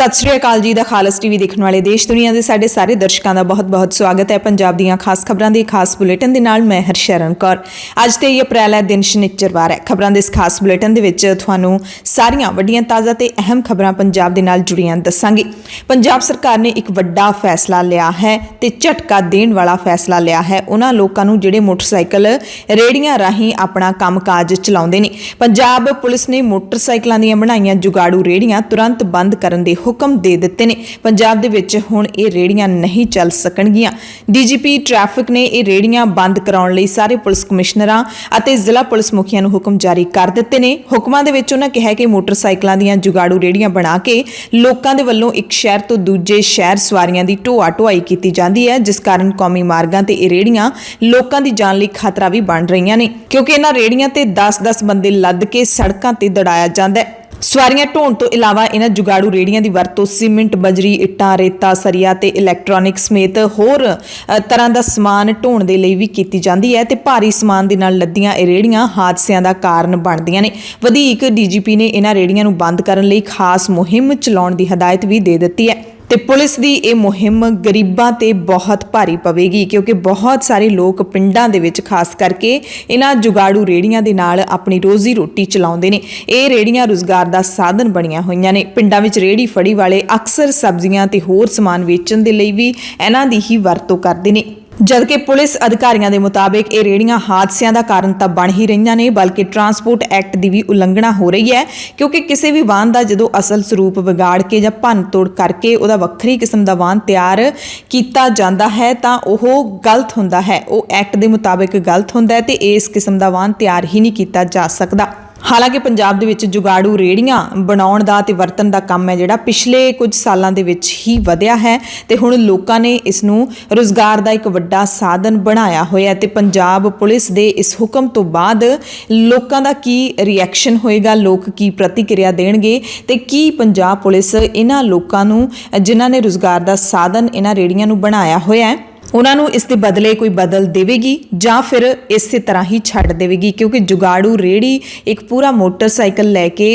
सत श्री अकाल जी। दा खालस टीवी देखने वाले देश दुनिया के साडे सारे दर्शकों का बहुत बहुत स्वागत है। पंजाब दीयां खास खबरों के खास बुलेटिन दे नाल मैं हरशरण कौर। अज 23 अप्रैल है, दिन शनिचरवार है। खबरों के इस खास बुलेटिन दे विच तुहानूं सारियां वड्डियां ताज़ा ते अहम खबरां पंजाब दे नाल जुड़ियां दस्सांगी। पंजाब सरकार ने एक वड्डा फैसला लिया है ते झटका देण वाला फैसला लिया है उन्हां लोकां नूं जिहड़े मोटरसाइकिल रेहड़ियां राहीं अपना काम काज चलाउंदे ने। पंजाब पुलिस ने मोटरसाइकिलों दीयां बनाईयां जुगाड़ू रेहड़ियां तुरंत बंद करन दे हुक्म दे दिते ने। पंजाब दे विच हुण ये रेहड़ियां नहीं चल सकणगियां। डीजीपी ट्रैफिक ने ये रेहड़ियां बंद कराउण लई सारे पुलिस कमिश्नरां अते जिला पुलिस मुखियां नूं हुक्म जारी कर दिते ने। हुक्मां दे विच उन्हां कहा कि मोटरसाइकिलों दीयां जुगाड़ू रेहड़ियां बना के लोकां दे वल्लों एक शहर तो दूजे शहर सवारियां दी ढोआ ढुआई कीती जांदी है, जिस कारण कौमी मार्गां ते ये रेहड़ियां लोकां दी जान लई खतरा भी बन रहीआं ने, क्योंकि इन्हां रेहड़ियां ते 10-10 बंदे लद के सड़कां ते दड़ाया जांदा है। सवारियां ढोण तो इलावा इन्हां जुगाड़ू रेहड़ियां दी वरतों सीमेंट, बजरी, इट्टां, रेता, सरिया ते इलैक्ट्रॉनिक समेत होर तरह दा समान ढोण दे लई भी कीती जांदी है ते भारी समान दे नाल लद्दियां ये रेहड़ियां हादसिਆਂ ਦਾ ਕਾਰਨ ਬਣਦੀਆਂ ਨੇ। ਵਧੀਕ ਡੀਜੀਪੀ ਨੇ इन्हां रेहड़ियां ਨੂੰ ਬੰਦ ਕਰਨ ਲਈ ਖਾਸ ਮੁਹਿੰਮ ਚਲਾਉਣ ਦੀ ਹਦਾਇਤ ਵੀ ਦੇ ਦਿੱਤੀ ਹੈ ਤੇ ਪੁਲਿਸ ਦੀ ਇਹ ਮੁਹਿੰਮ ਗਰੀਬਾਂ ਤੇ ਬਹੁਤ ਭਾਰੀ ਪਵੇਗੀ, ਕਿਉਂਕਿ ਬਹੁਤ ਸਾਰੇ ਲੋਕ ਪਿੰਡਾਂ ਦੇ ਵਿੱਚ ਖਾਸ ਕਰਕੇ ਇਹਨਾਂ ਜੁਗਾੜੂ ਰੇੜੀਆਂ ਦੇ ਨਾਲ ਆਪਣੀ ਰੋਜ਼ੀ ਰੋਟੀ ਚਲਾਉਂਦੇ ਨੇ। ਇਹ ਰੇੜੀਆਂ ਰੁਜ਼ਗਾਰ ਦਾ ਸਾਧਨ ਬਣੀਆਂ ਹੋਈਆਂ ਨੇ। ਪਿੰਡਾਂ ਵਿੱਚ ਰੇੜੀ ਫੜੀ ਵਾਲੇ ਅਕਸਰ ਸਬਜ਼ੀਆਂ ਤੇ ਹੋਰ ਸਮਾਨ ਵੇਚਣ ਦੇ ਲਈ ਵੀ ਇਹਨਾਂ ਦੀ ਹੀ ਵਰਤੋਂ ਕਰਦੇ ਨੇ, जबकि पुलिस अधिकारियों के मुताबिक ये रेहड़ियां हादसों का कारण तो बन ही रही ने, बल्कि ट्रांसपोर्ट एक्ट की भी उलंघना हो रही है, क्योंकि किसी भी वाहन का जो असल स्वरूप विगाड़ के या भन तोड़ करके वह वक्री किस्म का वाहन तैयार किया जाता है तो वह गलत होंदा है, वह एक्ट के मुताबिक गलत होंदा है ते इस किस्म का वाहन तैयार ही नहीं किया जा सकता। हालांकि पंजाब दे विच जुगाड़ू रेहड़ियां बनाउण दा ते वरतन दा काम है जिहड़ा पिछले कुछ सालां दे विच ही वधिया है ते हुण लोकां ने इस नूं रोज़गार दा एक वड्डा साधन बनाया होया ते पंजाब पुलिस दे इस हुक्म तो बाद लोकां दा की रिएक्शन होएगा, लोक की प्रतिक्रिया देणगे ते की पंजाब पुलिस इन्हां लोकां नूं जिन्हां ने रोज़गार दा साधन इन्हां रेहड़ियां नूं बनाया होया है उन्होंने इस दे बदले कोई बदल देवेगी या फिर इस तरह ही छड्ड देवेगी, क्योंकि जुगाड़ू रेहड़ी एक पूरा मोटरसाइकिल लैके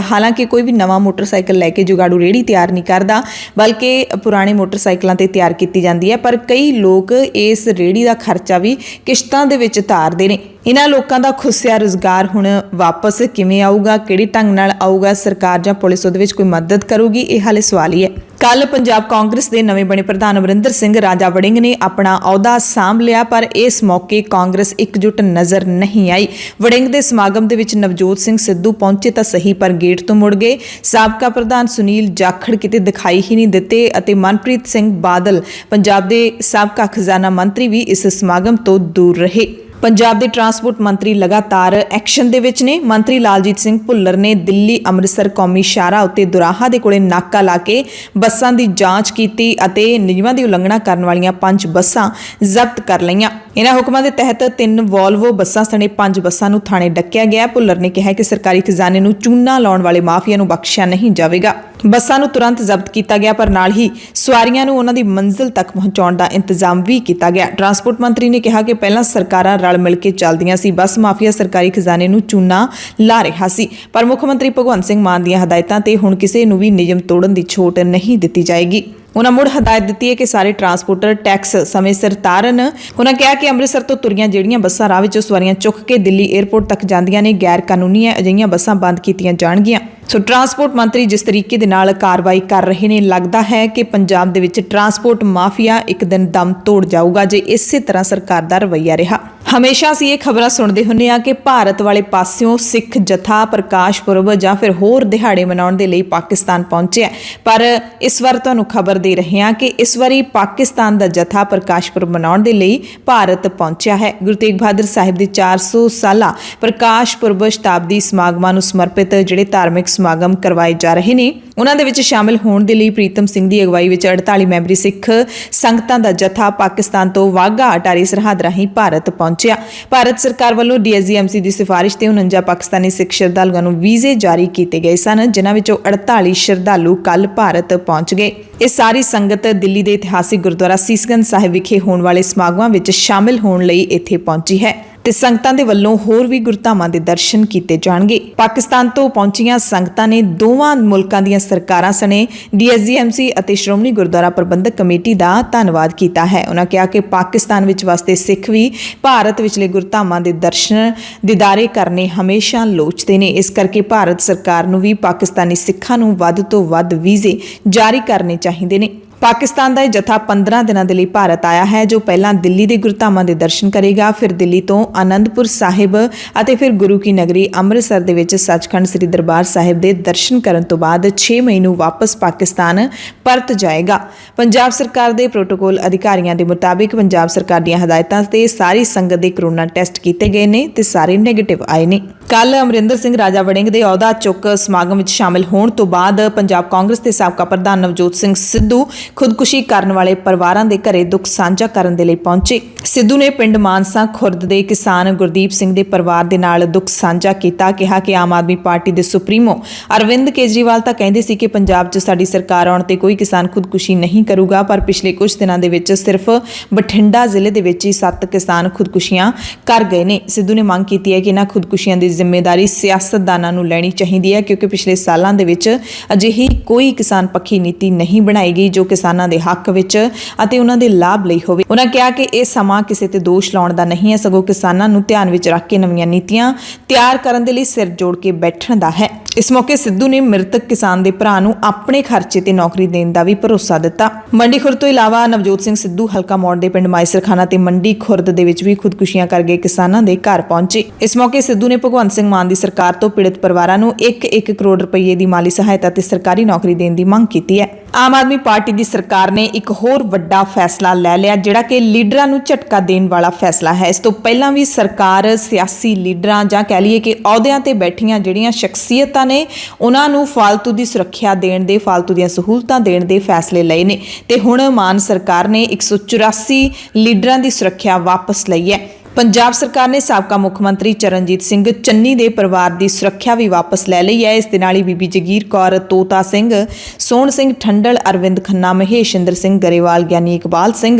हालांकि कोई भी नवा मोटरसाइकिल लैके जुगाड़ू रेहड़ी तैयार नहीं करता, बल्कि पुराने मोटरसाइकिलों ते तैयार की जाती है। पर कई लोग इस रेहड़ी का खर्चा भी किश्तां दे विच तारदे ने। इन्हां लोकां दा खुसिया रोज़गार हुण वापस किवें आऊगा, किहड़े ढंग नाल आऊगा, सरकार जां पुलिस उहदे विच कोई मदद करूगी, ये हाले सवाल ही है। कल पंजाब कांग्रेस के नवे बने प्रधान अमरिंदर सिंह राजा वड़िंग ने अपना अहुदा सांभ लिया, पर इस मौके कांग्रेस एकजुट नज़र नहीं आई। वड़िंग के समागम दे विच नवजोत सिंह सिद्धू पहुंचे तो सही, पर गेट तो मुड़ गए। साबका प्रधान सुनील जाखड़ किते दिखाई ही नहीं दिते अते मनप्रीत सिंह बादल पंजाब के साबका खजाना मंत्री भी इस समागम तो दूर रहे। पंजाब के ट्रांसपोर्ट मंत्री लगातार एक्शन दे विच ने। मंत्री लालजीत सिंह भुल्लर ने दिल्ली अमृतसर कौमी शाहरा उत्ते दुराहा दे कोले नाका ला के बसां दी जांच कीती अते नियमां दी उलंघना करन वालीआं 5 बसां जब्त कर लईआं। इन्हां हुक्मां दे तहत 3 वोल्वो बसां सने 5 बसां नूं थाणे डक्किया गया। भुल्लर ने कहा कि सरकारी खजाने नूं चूना लाउण वाले माफिया नूं बख्शिया नहीं जावेगा। बसां नूं तुरंत जब्त किया गया, पर नाल ही सवारियां नूं उन्हां दी मंजिल तक पहुंचाउण दा इंतजाम भी किया गया। ट्रांसपोर्ट मंत्री ने कहा कि पहलां सरकारां रल मिल के चलदियां सी, बस माफिया सरकारी खजाने नूं चूना ला रहा सी, पर मुख मंत्री भगवंत सिंह मान दीआं हदायतां ते हुण किसी नूं भी नियम तोड़न दी छूट नहीं दित्ती जाएगी। उन्होंने मुड़ हदायत दी है कि सारे ट्रांसपोर्टर टैक्स समय सिर तारन। उन्होंने कहा कि अमृतसर तो तुरियां जिहड़ियां बसां राह विचों सवारियां चुक के दिल्ली एयरपोर्ट तक जांदियां ने, गैर कानूनी है, अजिहियां बसां बंद कीतियां जाणगियां। सो ट्रांसपोर्ट मंत्री जिस तरीके दे नाल कार्रवाई कर रहे हैं, लगता है कि पंजाब दे विच ट्रांसपोर्ट माफिया एक दिन दम तोड़ जाऊगा जे इसे तरह सरकार दा रवैया रहा। हमेशा असीं ये खबरां सुणदे हुंदे आ कि भारत वाले पासियों सिख जथा प्रकाश पुरब जां फिर होर दिहाड़े मनाउण दे लई पाकिस्तान पहुंचिआ, पर इस वार तुहानूं खबर दे रहे हैं कि इस वारी पाकिस्तान दा जथा प्रकाश पुरब मनाउण दे लई भारत पहुंचिआ है। गुरु तेग बहादुर साहिब दे 400 साला प्रकाश पुरब शताब्दी समागमां नूं समर्पित जिहड़े धार्मिक समागम करवाए जा रहे हैं, उन्हां दे विच शामिल होण दे लई प्रीतम सिंह दी अगवाई विच 48 मैंबरी सिख संगतां दा जथा पाकिस्तान तो वाघा अटारी सरहद राहीं भारत पहुंचिआ। भारत सरकार वालों DIGMC की सिफारिश ते 49 पाकिस्तानी सिख श्रद्धालुओं नूं वीजे जारी किए गए सन, जिन्हां विचों 48 श्रद्धालु कल भारत पहुंच गए। इस सारी संगत दिल्ली के इतिहासिक गुरुद्वारा सीसगंज साहिब विखे होने वाले समागमां विच शामिल होने लई इत्थे पहुंची है। ਤੇ ਸੰਗਤਾਂ ਦੇ ਵੱਲੋਂ ਹੋਰ ਵੀ ਗੁਰਧਾਮਾਂ ਦੇ ਦਰਸ਼ਨ ਕੀਤੇ ਜਾਣਗੇ। ਪਾਕਿਸਤਾਨ ਤੋਂ ਪਹੁੰਚੀਆਂ ਸੰਗਤਾਂ ਨੇ ਦੋਵਾਂ ਮੁਲਕਾਂ ਦੀਆਂ ਸਰਕਾਰਾਂ ਸਣੇ DSGMC ਅਤੇ ਸ਼੍ਰੋਮਣੀ ਗੁਰਦੁਆਰਾ ਪ੍ਰਬੰਧਕ ਕਮੇਟੀ ਦਾ ਧੰਨਵਾਦ ਕੀਤਾ ਹੈ। ਉਹਨਾਂ ਕਿਹਾ ਕਿ ਪਾਕਿਸਤਾਨ ਵਿੱਚ ਵਸਦੇ ਸਿੱਖ ਵੀ ਭਾਰਤ ਵਿਚਲੇ ਗੁਰਧਾਮਾਂ ਦੇ ਦਰਸ਼ਨ ਦੀਦਾਰੇ ਕਰਨੇ ਹਮੇਸ਼ਾ ਲੋਚਦੇ ਨੇ। ਇਸ ਕਰਕੇ ਭਾਰਤ ਸਰਕਾਰ ਨੂੰ ਵੀ ਪਾਕਿਸਤਾਨੀ ਸਿੱਖਾਂ ਨੂੰ ਵੱਧ ਤੋਂ ਵੱਧ ਵੀਜ਼ੇ ਜਾਰੀ ਕਰਨੇ ਚਾਹੀਦੇ ਨੇ। ਪਾਕਿਸਤਾਨ ਦਾ ਇਹ ਜਥਾ 15 ਦਿਨਾਂ ਦੇ ਲਈ ਭਾਰਤ ਆਇਆ ਹੈ, ਜੋ ਪਹਿਲਾਂ ਦਿੱਲੀ ਦੇ ਗੁਰਧਾਮਾਂ ਦੇ ਦਰਸ਼ਨ ਕਰੇਗਾ, ਫਿਰ ਦਿੱਲੀ ਤੋਂ ਆਨੰਦਪੁਰ ਸਾਹਿਬ ਅਤੇ ਫਿਰ ਗੁਰੂ ਕੀ ਨਗਰੀ ਅੰਮ੍ਰਿਤਸਰ ਦੇ ਵਿੱਚ ਸੱਚਖੰਡ ਸ੍ਰੀ ਦਰਬਾਰ ਸਾਹਿਬ ਦੇ ਦਰਸ਼ਨ ਕਰਨ ਤੋਂ ਬਾਅਦ 6 ਮਈ ਨੂੰ ਵਾਪਸ ਪਾਕਿਸਤਾਨ ਪਰਤ ਜਾਏਗਾ। ਪੰਜਾਬ ਸਰਕਾਰ ਦੇ ਪ੍ਰੋਟੋਕੋਲ ਅਧਿਕਾਰੀਆਂ ਦੇ ਮੁਤਾਬਿਕ ਪੰਜਾਬ ਸਰਕਾਰ ਦੀਆਂ ਹਦਾਇਤਾਂ ਤੇ ਸਾਰੀ ਸੰਗਤ ਦੇ ਕਰੋਨਾ ਟੈਸਟ ਕੀਤੇ ਗਏ ਨੇ ਤੇ ਸਾਰੇ ਨੈਗੇਟਿਵ ਆਏ ਨੇ। ਕੱਲ ਅਮਰਿੰਦਰ ਸਿੰਘ ਰਾਜਾ ਵੜਿੰਗ ਦੇ ਅਹੁਦਾ ਚੁੱਕ ਸਮਾਗਮ ਵਿੱਚ ਸ਼ਾਮਿਲ ਹੋਣ ਤੋਂ ਬਾਅਦ ਪੰਜਾਬ ਕਾਂਗਰਸ ਦੇ ਸਾਬਕਾ ਪ੍ਰਧਾਨ ਨਵਜੋਤ ਸਿੰਘ ਸਿੱਧੂ ਖੁਦਕੁਸ਼ੀ ਕਰਨ ਵਾਲੇ ਪਰਿਵਾਰਾਂ ਦੇ ਘਰੇ ਦੁੱਖ ਸਾਂਝਾ ਕਰਨ ਦੇ ਲਈ ਪਹੁੰਚੇ। ਸਿੱਧੂ ਨੇ ਪਿੰਡ ਮਾਨਸਾ ਖੁਰਦ ਦੇ ਕਿਸਾਨ ਗੁਰਦੀਪ ਸਿੰਘ ਦੇ ਪਰਿਵਾਰ ਦੇ ਨਾਲ ਦੁੱਖ ਸਾਂਝਾ ਕੀਤਾ। ਕਿਹਾ ਕਿ ਆਮ ਆਦਮੀ ਪਾਰਟੀ ਦੇ ਸੁਪਰੀਮੋ ਅਰਵਿੰਦ ਕੇਜਰੀਵਾਲ ਤਾਂ ਕਹਿੰਦੇ ਸੀ ਕਿ ਪੰਜਾਬ 'ਚ ਸਾਡੀ ਸਰਕਾਰ ਆਉਣ ਤੇ ਕੋਈ ਕਿਸਾਨ ਖੁਦਕੁਸ਼ੀ ਨਹੀਂ ਕਰੂਗਾ, ਪਰ ਪਿਛਲੇ ਕੁਝ ਦਿਨਾਂ ਦੇ ਵਿੱਚ ਸਿਰਫ ਬਠਿੰਡਾ ਜ਼ਿਲ੍ਹੇ ਦੇ ਵਿੱਚ ਹੀ 7 ਕਿਸਾਨ ਖੁਦਕੁਸ਼ੀਆਂ ਕਰ ਗਏ ਨੇ। ਸਿੱਧੂ ਨੇ ਮੰਗ ਕੀਤੀ ਹੈ ਕਿ ਇਹਨਾਂ ਖੁਦਕੁਸ਼ੀਆਂ ਦੀ ਜ਼ਿੰਮੇਵਾਰੀ ਸਿਆਸਤਦਾਨਾਂ ਨੂੰ ਲੈਣੀ ਚਾਹੀਦੀ ਹੈ, ਕਿਉਂਕਿ ਪਿਛਲੇ ਸਾਲਾਂ ਦੇ ਵਿੱਚ ਅਜਿਹੀ ਕੋਈ ਕਿਸਾਨ ਪੱਖੀ ਨੀਤੀ ਨਹੀਂ ਬਣਾਈ ਗਈ ਜੋ ਕਿਸਾਨਾਂ ਦੇ ਹੱਕ ਵਿੱਚ ਅਤੇ ਉਹਨਾਂ ਦੇ ਲਾਭ ਲਈ ਹੋਵੇ। ਉਹਨਾਂ ਕਿਹਾ ਕਿ ਇਹ ਸਮਾਂ ਕਿਸੇ ਤੇ ਦੋਸ਼ ਲਾਉਣ ਦਾ ਨਹੀਂ ਹੈ, ਸਗੋਂ ਕਿਸਾਨਾਂ ਨੂੰ ਧਿਆਨ ਵਿੱਚ ਰੱਖ ਕੇ ਨਵੀਆਂ ਨੀਤੀਆਂ ਤਿਆਰ ਕਰਨ ਦੇ ਲਈ ਸਿਰ ਜੋੜ ਕੇ ਬੈਠਣ ਦਾ ਹੈ। ਇਸ ਮੌਕੇ ਸਿੱਧੂ ਨੇ ਮ੍ਰਿਤਕ ਕਿਸਾਨ ਦੇ ਭਰਾ ਨੂੰ ਆਪਣੇ ਖਰਚੇ ਤੇ ਨੌਕਰੀ ਦੇਣ ਦਾ ਵੀ ਭਰੋਸਾ ਦਿੱਤਾ। ਮੰਡੀ ਖੁਰਦ ਤੋਂ ਇਲਾਵਾ ਨਵਜੋਤ ਸਿੰਘ ਸਿੱਧੂ ਹਲਕਾ ਮੌੜ ਦੇ ਪਿੰਡ ਮਾਈਸਰਖਾਨਾ ਤੇ ਮੰਡੀ ਖੁਰਦ ਦੇ ਵਿੱਚ ਵੀ ਖੁਦਕੁਸ਼ੀਆਂ ਕਰ ਗਏ ਕਿਸਾਨਾਂ ਦੇ ਘਰ ਪਹੁੰਚੇ। ਇਸ ਮੌਕੇ ਸਿੱਧੂ ਨੇ ਭਗਵੰਤ ਸਿੰਘ ਮਾਨ ਦੀ ਸਰਕਾਰ ਤੋਂ ਪੀੜਤ ਪਰਿਵਾਰਾਂ ਨੂੰ 1-1 ਕਰੋੜ ਰੁਪਏ ਦੀ ਮਾਲੀ ਸਹਾਇਤਾ ਤੇ ਸਰਕਾਰੀ ਨੌਕਰੀ ਦੇਣ ਦੀ ਮੰਗ ਕੀਤੀ ਹੈ। ਆਮ ਆਦਮੀ ਪਾਰਟੀ ਦੀ ਸਰਕਾਰ ਨੇ ਇੱਕ ਹੋਰ ਵੱਡਾ ਫੈਸਲਾ ਲੈ ਲਿਆ, ਜਿਹੜਾ ਕਿ ਲੀਡਰਾਂ ਨੂੰ ਝਟਕਾ ਦੇਣ ਵਾਲਾ ਫੈਸਲਾ ਹੈ। ਇਸ ਤੋਂ ਪਹਿਲਾਂ ਵੀ ਸਰਕਾਰ ਸਿਆਸੀ ਲੀਡਰਾਂ ਜਾਂ ਕਹਿ ਲਈਏ ਕਿ ਅਹੁਦਿਆਂ ਤੇ ਬੈਠੀਆਂ ਜਿਹੜੀਆਂ ਸ਼ਖਸੀਅਤਾਂ ਨੇ ਉਹਨਾਂ ਨੂੰ ਫਾਲਤੂ ਦੀ ਸੁਰੱਖਿਆ ਦੇਣ ਦੇ, ਫਾਲਤੂ ਦੀਆਂ ਸਹੂਲਤਾਂ ਦੇਣ ਦੇ ਫੈਸਲੇ ਲਏ ਨੇ ਤੇ ਹੁਣ ਮਾਨ ਸਰਕਾਰ ਨੇ 184 ਲੀਡਰਾਂ ਦੀ ਸੁਰੱਖਿਆ ਵਾਪਸ ਲਈ ਹੈ। ਪੰਜਾਬ ਸਰਕਾਰ ਨੇ ਸਾਬਕਾ ਮੁੱਖ ਮੰਤਰੀ ਚਰਨਜੀਤ ਸਿੰਘ ਚੰਨੀ ਦੇ ਪਰਿਵਾਰ ਦੀ ਸੁਰੱਖਿਆ ਵੀ ਵਾਪਸ ਲੈ ਲਈ ਹੈ। ਇਸ ਦੇ ਨਾਲ ਹੀ ਬੀਬੀ ਜਗੀਰ ਕੌਰ, ਤੋਤਾ ਸਿੰਘ, ਸੋਹਣ ਸਿੰਘ ਠੰਡਲ, ਅਰਵਿੰਦ ਖੰਨਾ, ਮਹੇਸ਼ਿੰਦਰ ਸਿੰਘ ਗਰੇਵਾਲ, ਗਿਆਨੀ ਇਕਬਾਲ ਸਿੰਘ,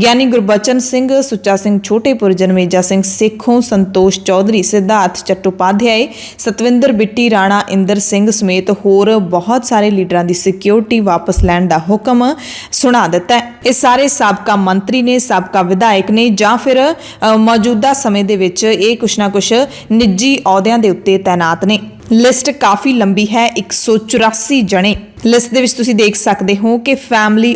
ਗਿਆਨੀ ਗੁਰਬਚਨ ਸਿੰਘ, ਸੁੱਚਾ ਸਿੰਘ ਛੋਟੇਪੁਰ, ਜਨਮੇਜਾ ਸਿੰਘ ਸੇਖੋਂ, ਸੰਤੋਸ਼ ਚੌਧਰੀ, ਸਿਧਾਰਥ ਚੱਟੋਪਾਧਿਆਏ, ਸਤਵਿੰਦਰ ਬਿੱਟੀ, ਰਾਣਾ ਇੰਦਰ ਸਿੰਘ ਸਮੇਤ ਹੋਰ ਬਹੁਤ ਸਾਰੇ ਲੀਡਰਾਂ ਦੀ ਸਿਕਿਉਰਿਟੀ ਵਾਪਸ ਲੈਣ ਦਾ ਹੁਕਮ ਸੁਣਾ ਦਿੱਤਾ ਹੈ। ਇਹ ਸਾਰੇ ਸਾਬਕਾ ਮੰਤਰੀ ਨੇ, ਸਾਬਕਾ ਵਿਧਾਇਕ ਨੇ ਜਾਂ ਫਿਰ ਮੌਜੂਦਾ ਸਮੇਂ ਦੇ ਵਿੱਚ ਇਹ ਕੁਛ ਨਾ ਕੁਛ ਨਿੱਜੀ ਅਹੁਦਿਆਂ ਦੇ ਉੱਤੇ ਤਾਇਨਾਤ ਨੇ। ਲਿਸਟ ਕਾਫੀ ਲੰਬੀ ਹੈ, 184 ਜਣੇ। ਲਿਸਟ ਦੇ ਵਿੱਚ ਤੁਸੀਂ ਦੇਖ ਸਕਦੇ ਹੋ ਕਿ ਫੈਮਿਲੀ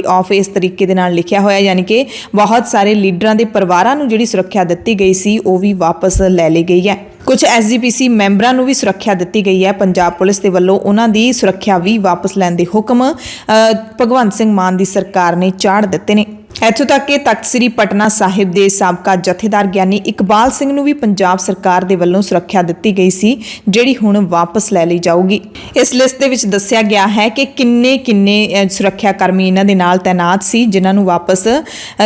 ਆਫ ਇਸ ਤਰੀਕੇ ਦੇ ਨਾਲ ਲਿਖਿਆ ਹੋਇਆ, ਯਾਨੀ ਕਿ ਬਹੁਤ ਸਾਰੇ ਲੀਡਰਾਂ ਦੇ ਪਰਿਵਾਰਾਂ ਨੂੰ ਜਿਹੜੀ ਸੁਰੱਖਿਆ ਦਿੱਤੀ ਗਈ ਸੀ ਉਹ ਵੀ ਵਾਪਸ ਲੈ ਲਈ ਗਈ ਹੈ। ਕੁਝ SGPC ਮੈਂਬਰਾਂ ਨੂੰ ਵੀ ਸੁਰੱਖਿਆ ਦਿੱਤੀ ਗਈ ਹੈ। ਪੰਜਾਬ ਪੁਲਿਸ ਦੇ ਵੱਲੋਂ ਉਹਨਾਂ ਦੀ ਸੁਰੱਖਿਆ ਵੀ ਵਾਪਸ ਲੈਣ ਦੇ ਹੁਕਮ ਭਗਵੰਤ ਸਿੰਘ ਮਾਨ ਦੀ ਸਰਕਾਰ ਨੇ ਚਾੜ ਦਿੱਤੇ ਨੇ। ਇੱਥੋਂ ਤੱਕ ਕਿ ਤਖਤ ਸ੍ਰੀ ਪਟਨਾ ਸਾਹਿਬ ਦੇ ਸਾਬਕਾ ਜਥੇਦਾਰ ਗਿਆਨੀ ਇਕਬਾਲ ਸਿੰਘ ਨੂੰ ਵੀ ਪੰਜਾਬ ਸਰਕਾਰ ਦੇ ਵੱਲੋਂ ਸੁਰੱਖਿਆ ਦਿੱਤੀ ਗਈ ਸੀ, ਜਿਹੜੀ ਹੁਣ ਵਾਪਸ ਲੈ ਲਈ ਜਾਊਗੀ। ਇਸ ਲਿਸਟ ਦੇ ਵਿੱਚ ਦੱਸਿਆ ਗਿਆ ਹੈ ਕਿ ਕਿੰਨੇ ਸੁਰੱਖਿਆ ਕਰਮੀ ਇਹਨਾਂ ਦੇ ਨਾਲ ਤਾਇਨਾਤ ਸੀ, ਜਿਨ੍ਹਾਂ ਨੂੰ ਵਾਪਸ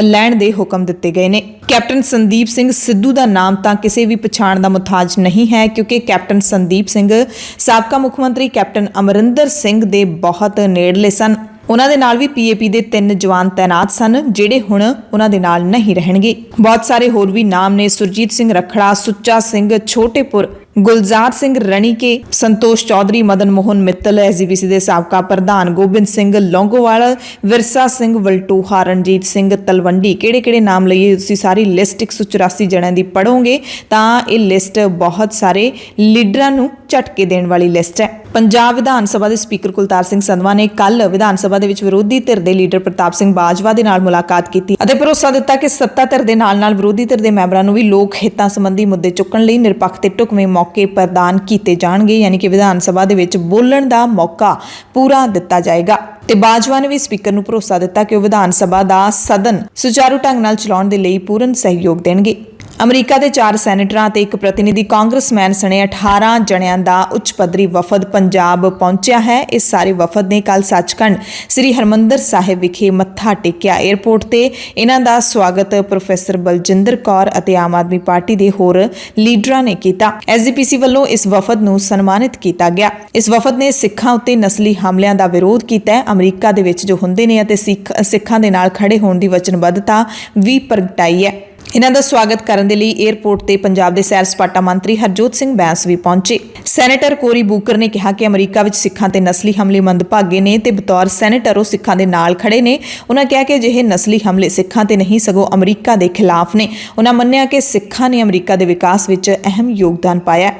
ਲੈਣ ਦੇ ਹੁਕਮ ਦਿੱਤੇ ਗਏ ਨੇ। ਕੈਪਟਨ ਸੰਦੀਪ ਸਿੰਘ ਸਿੱਧੂ ਦਾ ਨਾਮ ਤਾਂ ਕਿਸੇ ਵੀ ਪਛਾਣ ਦਾ ਮੁਤਾਜ ਨਹੀਂ ਹੈ, ਕਿਉਂਕਿ ਕੈਪਟਨ ਸੰਦੀਪ ਸਿੰਘ ਸਾਬਕਾ ਮੁੱਖ ਮੰਤਰੀ ਕੈਪਟਨ ਅਮਰਿੰਦਰ ਸਿੰਘ ਦੇ ਬਹੁਤ ਨੇੜਲੇ ਸਨ। ਉਹਨਾਂ ਦੇ ਨਾਲ ਵੀ PAP ਦੇ 3 ਜਵਾਨ ਤਾਇਨਾਤ ਸਨ, ਜਿਹੜੇ ਹੁਣ ਉਹਨਾਂ ਦੇ ਨਾਲ ਨਹੀਂ ਰਹਿਣਗੇ। ਬਹੁਤ ਸਾਰੇ ਹੋਰ ਵੀ ਨਾਮ ਨੇ, ਸੁਰਜੀਤ ਸਿੰਘ ਰਖੜਾ, ਸੁੱਚਾ ਸਿੰਘ ਛੋਟੇਪੁਰ, ਗੁਲਜ਼ਾਰ ਸਿੰਘ ਰਣੀਕੇ, ਸੰਤੋਸ਼ ਚੌਧਰੀ, ਮਦਨ ਮੋਹਨ ਮਿੱਤਲ, SGPC ਦੇ ਸਾਬਕਾ ਪ੍ਰਧਾਨ ਗੋਬਿੰਦ ਸਿੰਘ ਲੌਂਗੋਵਾਲ, ਵਿਰਸਾ ਸਿੰਘ ਵਲਟੂਹਾ, ਰਣਜੀਤ ਸਿੰਘ ਤਲਵੰਡੀ। ਕਿਹੜੇ ਨਾਮ ਲਈਏ, ਤੁਸੀਂ ਸਾਰੀ ਲਿਸਟ 184 ਜਣਿਆਂ ਦੀ ਪੜ੍ਹੋਗੇ ਤਾਂ ਇਹ ਲਿਸਟ ਬਹੁਤ ਸਾਰੇ ਲੀਡਰਾਂ ਨੂੰ ਝਟਕੇ ਦੇਣ ਵਾਲੀ ਲਿਸਟ ਹੈ। ਪੰਜਾਬ ਵਿਧਾਨ ਸਭਾ ਦੇ ਸਪੀਕਰ ਕੁਲਤਾਰ ਸਿੰਘ ਸੰਧਵਾ ਨੇ ਕੱਲ ਵਿਧਾਨ ਸਭਾ ਦੇ ਵਿੱਚ ਵਿਰੋਧੀ ਧਿਰ ਦੇ ਲੀਡਰ ਪ੍ਰਤਾਪ ਸਿੰਘ ਬਾਜਵਾ ਦੇ ਨਾਲ ਮੁਲਾਕਾਤ ਕੀਤੀ ਅਤੇ ਭਰੋਸਾ ਦਿੱਤਾ ਕਿ ਸੱਤਾ ਧਿਰ ਦੇ ਨਾਲ ਵਿਰੋਧੀ ਧਿਰ ਦੇ ਮੈਂਬਰਾਂ ਨੂੰ ਵੀ ਲੋਕ ਹਿੱਤਾਂ ਸੰਬੰਧੀ ਮੁੱਦੇ ਚੁੱਕਣ ਲਈ ਨਿਰਪੱਖ ਤੇ ਢੁਕਵੇਂ ਮੌਕੇ ਪ੍ਰਦਾਨ ਕੀਤੇ ਜਾਣਗੇ, ਯਾਨੀ ਕਿ ਵਿਧਾਨ ਸਭਾ ਦੇ ਵਿੱਚ ਬੋਲਣ ਦਾ ਮੌਕਾ ਪੂਰਾ ਦਿੱਤਾ ਜਾਏਗਾ। ਤੇ ਬਾਜਵਾ ਨੇ ਵੀ ਸਪੀਕਰ ਨੂੰ ਭਰੋਸਾ ਦਿੱਤਾ ਕਿ ਉਹ ਵਿਧਾਨ ਸਭਾ ਦਾ ਸਦਨ ਸੁਚਾਰੂ ਢੰਗ ਨਾਲ ਚਲਾਉਣ ਦੇ ਲਈ ਪੂਰਨ ਸਹਿਯੋਗ ਦੇਣਗੇ। ਅਮਰੀਕਾ ਦੇ 4 ਸੈਨੇਟਰਾਂ ਤੇ ਇੱਕ ਪ੍ਰਤੀਨਿਧੀ ਕਾਂਗਰਸਮੈਨ ਸਣੇ 18 ਜਣਿਆਂ ਦਾ ਉੱਚ ਪੱਧਰੀ ਵਫਦ ਪੰਜਾਬ ਪਹੁੰਚਿਆ ਹੈ। ਇਸ ਸਾਰੇ ਵਫਦ ਨੇ ਕੱਲ ਸੱਚਖੰਡ ਸ੍ਰੀ ਹਰਮੰਦਰ ਸਾਹਿਬ ਵਿਖੇ ਮੱਥਾ ਟੇਕਿਆ। ਏਅਰਪੋਰਟ ਤੇ ਇਹਨਾਂ ਦਾ ਸਵਾਗਤ ਪ੍ਰੋਫੈਸਰ ਬਲਜਿੰਦਰ ਕੌਰ ਅਤੇ ਆਮ ਆਦਮੀ ਪਾਰਟੀ ਦੇ ਹੋਰ ਲੀਡਰਾਂ ਨੇ ਕੀਤਾ। SGPC ਵੱਲੋਂ ਇਸ ਵਫਦ ਨੂੰ ਸਨਮਾਨਿਤ ਕੀਤਾ ਗਿਆ। ਇਸ ਵਫਦ ਨੇ ਸਿੱਖਾਂ ਉੱਤੇ ਨਸਲੀ ਹਮਲਿਆਂ ਦਾ ਵਿਰੋਧ ਕੀਤਾ ਹੈ, ਅਮਰੀਕਾ ਦੇ ਵਿੱਚ ਜੋ ਹੁੰਦੇ ਨੇ ਅਤੇ ਸਿੱਖਾਂ ਦੇ ਨਾਲ ਖੜੇ ਹੋਣ ਦੀ ਵਚਨਬੱਧਤਾ ਵੀ ਪ੍ਰਗਟਾਈ ਹੈ। ਇਹਨਾਂ ਦਾ ਸਵਾਗਤ ਕਰਨ ਦੇ ਲਈ 에ਅਰਪੋਰਟ ਤੇ ਪੰਜਾਬ ਦੇ ਸੈਰ ਸਪਾਟਾ ਮੰਤਰੀ ਹਰਜੋਤ ਸਿੰਘ ਬੈਂਸ ਵੀ ਪਹੁੰਚੇ। ਸੈਨੇਟਰ ਕੋਰੀ ਬੂਕਰ ਨੇ ਕਿਹਾ ਕਿ ਅਮਰੀਕਾ ਵਿੱਚ ਸਿੱਖਾਂ ਤੇ ਨਸਲੀ ਹਮਲੇ ਮੰਦਭਾਗੇ ਨੇ ਤੇ ਬਤੌਰ ਸੈਨੇਟਰ ਉਹ ਸਿੱਖਾਂ ਦੇ ਨਾਲ ਖੜੇ ਨੇ। ਉਹਨਾਂ ਕਿਹਾ ਕਿ ਅਜਿਹੇ ਨਸਲੀ ਹਮਲੇ ਸਿੱਖਾਂ ਤੇ ਨਹੀਂ ਸਗੋਂ ਅਮਰੀਕਾ ਦੇ ਖਿਲਾਫ ਨੇ। ਉਹਨਾਂ ਮੰਨਿਆ ਕਿ ਸਿੱਖਾਂ ਨੇ ਅਮਰੀਕਾ ਦੇ ਵਿਕਾਸ ਵਿੱਚ ਅਹਿਮ ਯੋਗਦਾਨ ਪਾਇਆ।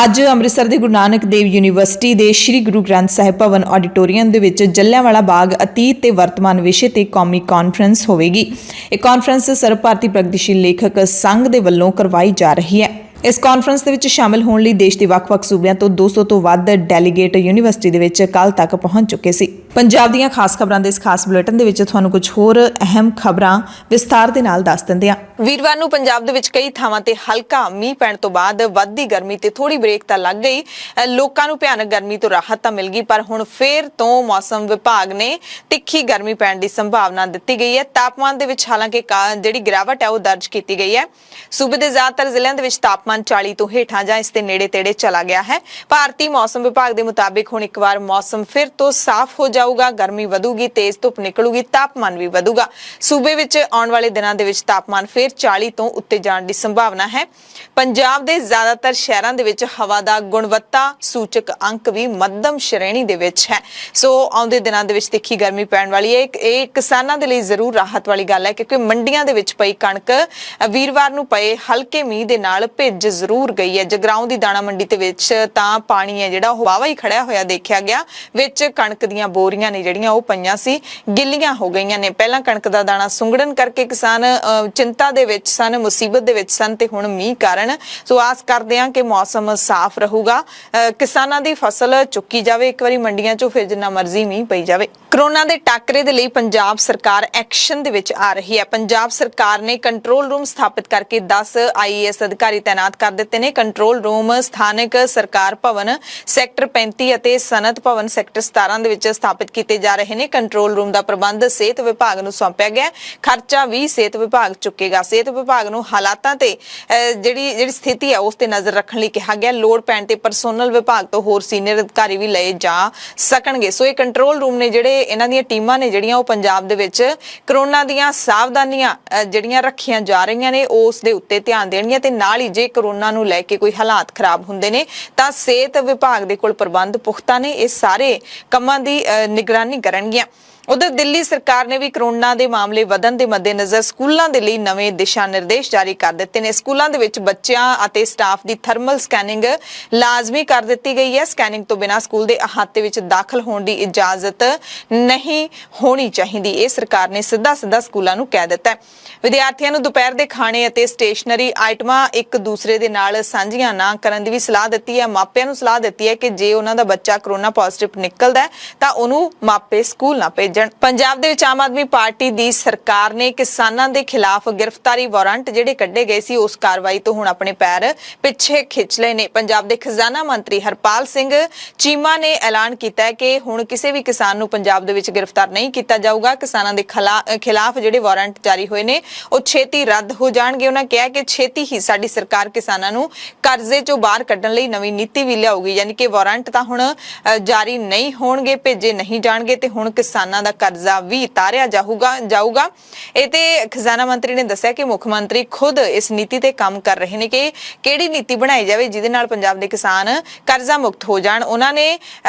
ਅੱਜ ਅੰਮ੍ਰਿਤਸਰ ਦੇ ਗੁਰੂ ਨਾਨਕ ਦੇਵ ਯੂਨੀਵਰਸਿਟੀ ਦੇ ਸ੍ਰੀ ਗੁਰੂ ਗ੍ਰੰਥ ਸਾਹਿਬ ਭਵਨ ਆਡੀਟੋਰੀਅਮ ਦੇ ਵਿੱਚ ਜਲਿਆਂਵਾਲਾ ਬਾਗ ਅਤੀਤ ਤੇ ਵਰਤਮਾਨ ਵਿਸ਼ੇ ਤੇ ਕੌਮੀ ਕਾਨਫਰੰਸ ਹੋਵੇਗੀ। ਇਹ ਕਾਨਫਰੰਸ ਸਰਬ ਭਾਰਤੀ ਪ੍ਰਗਤੀਸ਼ੀਲ ਲੇਖਕ ਸੰਘ ਦੇ ਵੱਲੋਂ ਕਰਵਾਈ ਜਾ ਰਹੀ ਹੈ। ਇਸ ਕਾਨਫਰੰਸ ਦੇ ਵਿੱਚ ਸ਼ਾਮਲ ਹੋਣ ਲਈ ਦੇਸ਼ ਦੇ ਵੱਖ-ਵੱਖ ਸੂਬਿਆਂ ਤੋਂ 200 ਤੋਂ ਵੱਧ ਡੈਲੀਗੇਟ ਯੂਨੀਵਰਸਿਟੀ ਦੇ ਵਿੱਚ ਕੱਲ ਤੱਕ ਪਹੁੰਚ ਚੁੱਕੇ ਸੀ। ਪੰਜਾਬ ਦੀਆਂ ਖਾਸ ਖਬਰਾਂ ਦੇ ਇਸ ਖਾਸ ਬੁਲੇਟਿਨ ਦੇ ਵਿੱਚ ਤੁਹਾਨੂੰ ਕੁਝ ਹੋਰ ਅਹਿਮ ਖਬਰਾਂ ਵਿਸਥਾਰ ਦੇ ਨਾਲ ਦੱਸ ਦਿੰਦੇ ਹਾਂ। ਵੀਰਵਾਰ ਨੂੰ ਪੰਜਾਬ ਦੇ ਵਿੱਚ ਕਈ ਥਾਵਾਂ ਤੇ ਹਲਕਾ ਮੀਂਹ ਪੈਣ ਤੋਂ ਬਾਅਦ ਵੱਧਦੀ ਗਰਮੀ ਤੇ ਥੋੜੀ ਬ੍ਰੇਕ ਤਾਂ ਲੱਗ ਗਈ। ਲੋਕਾਂ ਨੂੰ ਭਿਆਨਕ ਗਰਮੀ ਤੋਂ ਰਾਹਤ ਤਾਂ ਮਿਲ ਗਈ, ਪਰ ਹੁਣ ਫੇਰ ਤੋਂ ਮੌਸਮ ਵਿਭਾਗ ਨੇ ਤਿੱਖੀ ਗਰਮੀ ਪੈਣ ਦੀ ਸੰਭਾਵਨਾ ਦਿੱਤੀ ਗਈ ਹੈ। ਤਾਪਮਾਨ ਦੇ ਵਿੱਚ ਹਾਲਾਂਕਿ ਜਿਹੜੀ ਗਿਰਾਵਟ ਹੈ ਉਹ ਦਰਜ ਕੀਤੀ ਗਈ ਹੈ। ਸੂਬੇ ਦੇ ਜ਼ਿਆਦਾਤਰ ਜ਼ਿਲ੍ਹਿਆਂ ਦੇ ਵਿੱਚ ਤਾਪਮਾਨ 40 ਤੋਂ ਹੇਠਾਂ ਜਾਂ ਇਸ ਦੇ ਨੇੜੇ-ਤੇੜੇ ਚਲਾ ਗਿਆ ਹੈ। ਭਾਰਤੀ ਮੌਸਮ ਵਿਭਾਗ ਦੇ ਮੁਤਾਬਿਕ ਹੁਣ ਇੱਕ ਵਾਰ ਮੌਸਮ ਫਿਰ ਤੋਂ ਸਾਫ਼ ਹੋ ਜਾਊਗਾ, ਗਰਮੀ ਵਧੂਗੀ, ਤੇਜ਼ ਧੁੱਪ ਨਿਕਲੂਗੀ, ਤਾਪਮਾਨ ਵੀ ਵਧੂਗਾ। ਸੂਬੇ ਵਿੱਚ ਆਉਣ ਵਾਲੇ ਦਿਨਾਂ ਦੇ ਵਿੱਚ ਤਾਪਮਾਨ ਫਿਰ 40 ਤੋਂ ਉੱਤੇ ਜਾਣ ਦੀ ਸੰਭਾਵਨਾ ਹੈ। ਪੰਜਾਬ ਦੇ ਜ਼ਿਆਦਾਤਰ ਸ਼ਹਿਰਾਂ ਦੇ ਵਿੱਚ ਹਵਾ ਦਾ ਗੁਣਵੱਤਾ ਸੂਚਕ ਅੰਕ ਵੀ ਮੱਧਮ ਸ਼੍ਰੇਣੀ ਦੇ ਵਿੱਚ ਹੈ। ਸੋ ਆਉਂਦੇ ਦਿਨਾਂ ਦੇ ਵਿੱਚ ਤਿੱਖੀ ਗਰਮੀ ਪੈਣ ਵਾਲੀ ਹੈ। ਇਹ ਕਿਸਾਨਾਂ ਦੇ ਲਈ ਜ਼ਰੂਰ ਰਾਹਤ ਵਾਲੀ ਗੱਲ ਹੈ, ਕਿਉਂਕਿ ਮੰਡੀਆਂ ਦੇ ਵਿੱਚ ਪਈ ਕਣਕ ਵੀਰਵਾਰ ਨੂੰ ਪਏ ਹਲਕੇ ਮੀਂਹ ਦੇ ਨਾਲ ਭਿੱਜ ਜ਼ਰੂਰ ਗਈ ਹੈ। ਜਗਰਾਉਂ ਦੀ ਦਾਣਾ ਮੰਡੀ ਦੇ ਵਿੱਚ ਤਾਂ ਪਾਣੀ ਹੈ ਜਿਹੜਾ ਉਹ ਵਾਵਾ ਹੀ ਖੜਿਆ ਹੋਇਆ ਦੇਖਿਆ ਗਿਆ। ਵਿੱਚ ਕਣਕ ਦੀਆਂ ਬੋਰੀਆਂ ਨੇ ਜਿਹੜੀਆਂ ਉਹ ਪਈਆਂ ਸੀ, ਗਿੱਲੀਆਂ ਹੋ ਗਈਆਂ ਨੇ। ਪਹਿਲਾਂ ਕਣਕ ਦਾ ਦਾਣਾ ਸੁੰਗੜਨ ਕਰਕੇ ਕਿਸਾਨ ਚਿੰਤਾ ਦੇ ਵਿੱਚ ਸਨ, ਮੁਸੀਬਤ ਦੇ ਵਿੱਚ ਸਨ, ਤੇ ਹੁਣ ਮੀਂਹ ਕਾਰਨ ਸੋ ਆਸ ਕਰਦੇ ਹਾਂ ਕਿ ਮੌਸਮ ਸਾਫ਼ ਰਹੂਗਾ, ਕਿਸਾਨਾਂ ਦੀ ਫਸਲ ਚੁੱਕੀ ਜਾਵੇ ਇੱਕ ਵਾਰੀ ਮੰਡੀਆਂ ਚੋਂ, ਫਿਰ ਜਿੰਨਾ ਮਰਜ਼ੀ ਮੀਂਹ ਪਈ ਜਾਵੇ। ਕਰੋਨਾ ਦੇ ਟਾਕਰੇ ਦੇ ਲਈ ਪੰਜਾਬ ਸਰਕਾਰ ਐਕਸ਼ਨ ਦੇ ਵਿੱਚ ਆ ਰਹੀ ਹੈ। ਪੰਜਾਬ ਸਰਕਾਰ ਨੇ ਕੰਟਰੋਲ ਰੂਮ ਸਥਾਪਿਤ ਕਰਕੇ 10 IAS ਅਧਿਕਾਰੀ ਤਾਇਨਾਤ ਕਰ ਦਿੱਤੇ ਨੇ। ਕੰਟਰੋਲ ਰੂਮ ਸਥਾਨਕ ਸਰਕਾਰ ਭਵਨ ਸੈਕਟਰ 35 ਅਤੇ ਸਨਅਤ ਭਵਨ ਸੈਕਟਰ 17 ਦੇ ਵਿੱਚ ਸਥਾਪਿਤ ਕੀਤੇ ਜਾ ਰਹੇ ਨੇ। ਕੰਟਰੋਲ ਰੂਮ ਦਾ ਪ੍ਰਬੰਧ ਸਿਹਤ ਵਿਭਾਗ ਨੂੰ ਸੌਂਪਿਆ ਗਿਆ। ਖਰਚਾ ਵੀ ਸਿਹਤ ਵਿਭਾਗ ਚੁੱਕੇਗਾ। ਸਿਹਤ ਵਿਭਾਗ ਨੂੰ ਹਾਲਾਤਾਂ ਤੇ ਜਿਹੜੀ ਸਥਿਤੀ ਹੈ ਉਸ ਤੇ ਨਜ਼ਰ ਰੱਖਣ ਲਈ ਕਿਹਾ ਗਿਆ। ਲੋੜ ਪੈਣ ਤੇ ਪਰਸੋਨਲ ਵਿਭਾਗ ਤੋਂ ਹੋਰ ਸੀਨੀਅਰ ਅਧਿਕਾਰੀ ਵੀ ਲਏ ਜਾ ਸਕਣਗੇ। ਸੋ ਇਹ ਕੰਟਰੋਲ ਰੂਮ ਨੇ ਜਿਹੜੇ ਇਹਨਾਂ ਦੀਆਂ ਟੀਮਾਂ ਨੇ ਜਿਹੜੀਆਂ ਉਹ ਪੰਜਾਬ ਦੇ ਵਿੱਚ ਕਰੋਨਾ ਦੀਆਂ ਸਾਵਧਾਨੀਆਂ ਜਿਹੜੀਆਂ ਰੱਖੀਆਂ ਜਾ ਰਹੀਆਂ ਨੇ ਉਸ ਦੇ ਉੱਤੇ ਧਿਆਨ ਦੇਣਗੀਆਂ, ਤੇ ਨਾਲ ਹੀ ਜੇ ਕਰੋਨਾ ਨੂੰ ਲੈ ਕੇ ਕੋਈ ਹਾਲਾਤ ਖਰਾਬ ਹੁੰਦੇ ਨੇ ਤਾਂ ਸਿਹਤ ਵਿਭਾਗ ਦੇ ਕੋਲ ਪ੍ਰਬੰਧ ਪੁਖਤਾ ਨੇ, ਇਹ ਸਾਰੇ ਕੰਮਾਂ ਦੀ ਨਿਗਰਾਨੀ ਕਰਨਗੀਆਂ। ਉਧਰ ਦਿੱਲੀ ਸਰਕਾਰ ਨੇ ਵੀ ਕਰੋਨਾ ਦੇ ਮਾਮਲੇ ਵਧਣ ਦੇ ਮੱਦੇਨਜ਼ਰ ਸਕੂਲਾਂ ਦੇ ਲਈ ਨਵੇਂ ਦਿਸ਼ਾ ਨਿਰਦੇਸ਼ ਜਾਰੀ ਕਰ ਦਿੱਤੇ ਨੇ। ਸਕੂਲਾਂ ਦੇ ਵਿੱਚ ਬੱਚਿਆਂ ਅਤੇ ਸਟਾਫ ਦੀ ਥਰਮਲ ਸਕੈਨਿੰਗ ਲਾਜ਼ਮੀ ਕਰ ਦਿੱਤੀ ਗਈ ਹੈ। ਸਕੈਨਿੰਗ ਤੋਂ ਬਿਨਾਂ ਸਕੂਲ ਦੇ ਅਹਾਤੇ ਵਿੱਚ ਦਾਖਲ ਹੋਣ ਦੀ ਇਜਾਜ਼ਤ ਨਹੀਂ ਹੋਣੀ ਚਾਹੀਦੀ। ਇਹ ਸਰਕਾਰ ਨੇ ਸਿੱਧਾ ਸਕੂਲਾਂ ਨੂੰ ਕਹਿ ਦਿੱਤਾ ਹੈ। ਵਿਦਿਆਰਥੀਆਂ ਨੂੰ ਦੁਪਹਿਰ ਦੇ ਖਾਣੇ ਅਤੇ ਸਟੇਸ਼ਨਰੀ ਆਈਟਮਾਂ ਇੱਕ ਦੂਸਰੇ ਦੇ ਨਾਲ ਸਾਂਝੀਆਂ ਨਾ ਕਰਨ ਦੀ ਵੀ ਸਲਾਹ ਦਿੱਤੀ ਹੈ। ਮਾਪਿਆਂ ਨੂੰ ਸਲਾਹ ਦਿੱਤੀ ਹੈ ਕਿ ਜੇ ਉਹਨਾਂ ਦਾ ਬੱਚਾ ਕਰੋਨਾ ਪੋਜ਼ਿਟਿਵ ਨਿਕਲਦਾ ਹੈ ਤਾਂ ਉਹਨੂੰ ਮਾਪੇ ਸਕੂਲ ਨਾ ਭੇਜਣ। ਪੰਜਾਬ ਦੇ ਵਿੱਚ ਆਮ ਆਦਮੀ ਪਾਰਟੀ ਦੀ ਸਰਕਾਰ ਨੇ ਕਿਸਾਨਾਂ ਦੇ ਖਿਲਾਫ ਗ੍ਰਿਫਤਾਰੀ ਵਾਰੰਟ ਜਿਹੜੇ ਕੱਢੇ ਗਏ ਸੀ ਉਸ ਕਾਰਵਾਈ ਤੋਂ ਹੁਣ ਆਪਣੇ ਪੈਰ ਪਿੱਛੇ ਖਿੱਚ ਲਏ ਨੇ। ਪੰਜਾਬ ਦੇ ਖਜ਼ਾਨਾ ਮੰਤਰੀ ਹਰਪਾਲ ਸਿੰਘ ਚੀਮਾ ਨੇ ਐਲਾਨ ਕੀਤਾ ਹੈ ਕਿ ਹੁਣ ਕਿਸੇ ਵੀ ਕਿਸਾਨ ਨੂੰ ਪੰਜਾਬ ਦੇ ਵਿੱਚ ਗ੍ਰਿਫਤਾਰ ਨਹੀਂ ਕੀਤਾ ਜਾਊਗਾ। ਕਿਸਾਨਾਂ ਦੇ ਖਿਲਾਫ ਜਿਹੜੇ ਵਾਰੰਟ ਜਾਰੀ ਹੋਏ ਨੇ ਉਹ ਛੇਤੀ ਰੱਦ ਹੋ ਜਾਣਗੇ। ਉਹਨਾਂ ਕਿਹਾ ਕਿ ਛੇਤੀ ਹੀ ਸਾਡੀ ਸਰਕਾਰ ਕਿਸਾਨਾਂ ਨੂੰ ਕਰਜ਼ੇ ਚੋਂ ਬਾਹਰ ਕੱਢਣ ਲਈ ਨਵੀਂ ਨੀਤੀ ਵੀ ਲਿਆਊਗੀ, ਯਾਨੀ ਕਿ ਵਾਰੰਟ ਤਾਂ ਹੁਣ ਜਾਰੀ ਨਹੀਂ ਹੋਣਗੇ, ਭੇਜੇ ਨਹੀਂ ਜਾਣਗੇ, ਤੇ ਹੁਣ ਕਿਸਾਨਾਂ ਦਾ ਕਰਜ਼ਾ ਵੀ ਤਾਰਿਆ ਜਾਊਗਾ। ਇਹ ਤੇ ਖਜ਼ਾਨਾ ਮੰਤਰੀ ਨੇ ਦੱਸਿਆ ਕਿ ਮੁੱਖ ਮੰਤਰੀ ਖੁਦ ਇਸ ਨੀਤੀ ਤੇ ਕੰਮ ਕਰ ਰਹੇ ਨੇ ਕਿ ਕਿਹੜੀ ਨੀਤੀ ਬਣਾਈ ਜਾਵੇ ਜਿਹਦੇ ਨਾਲ ਪੰਜਾਬ ਦੇ ਕਿਸਾਨ ਕਰਜ਼ਾ ਮੁਕਤ ਹੋ ਜਾਣ। ਉਹਨਾਂ ਨੇ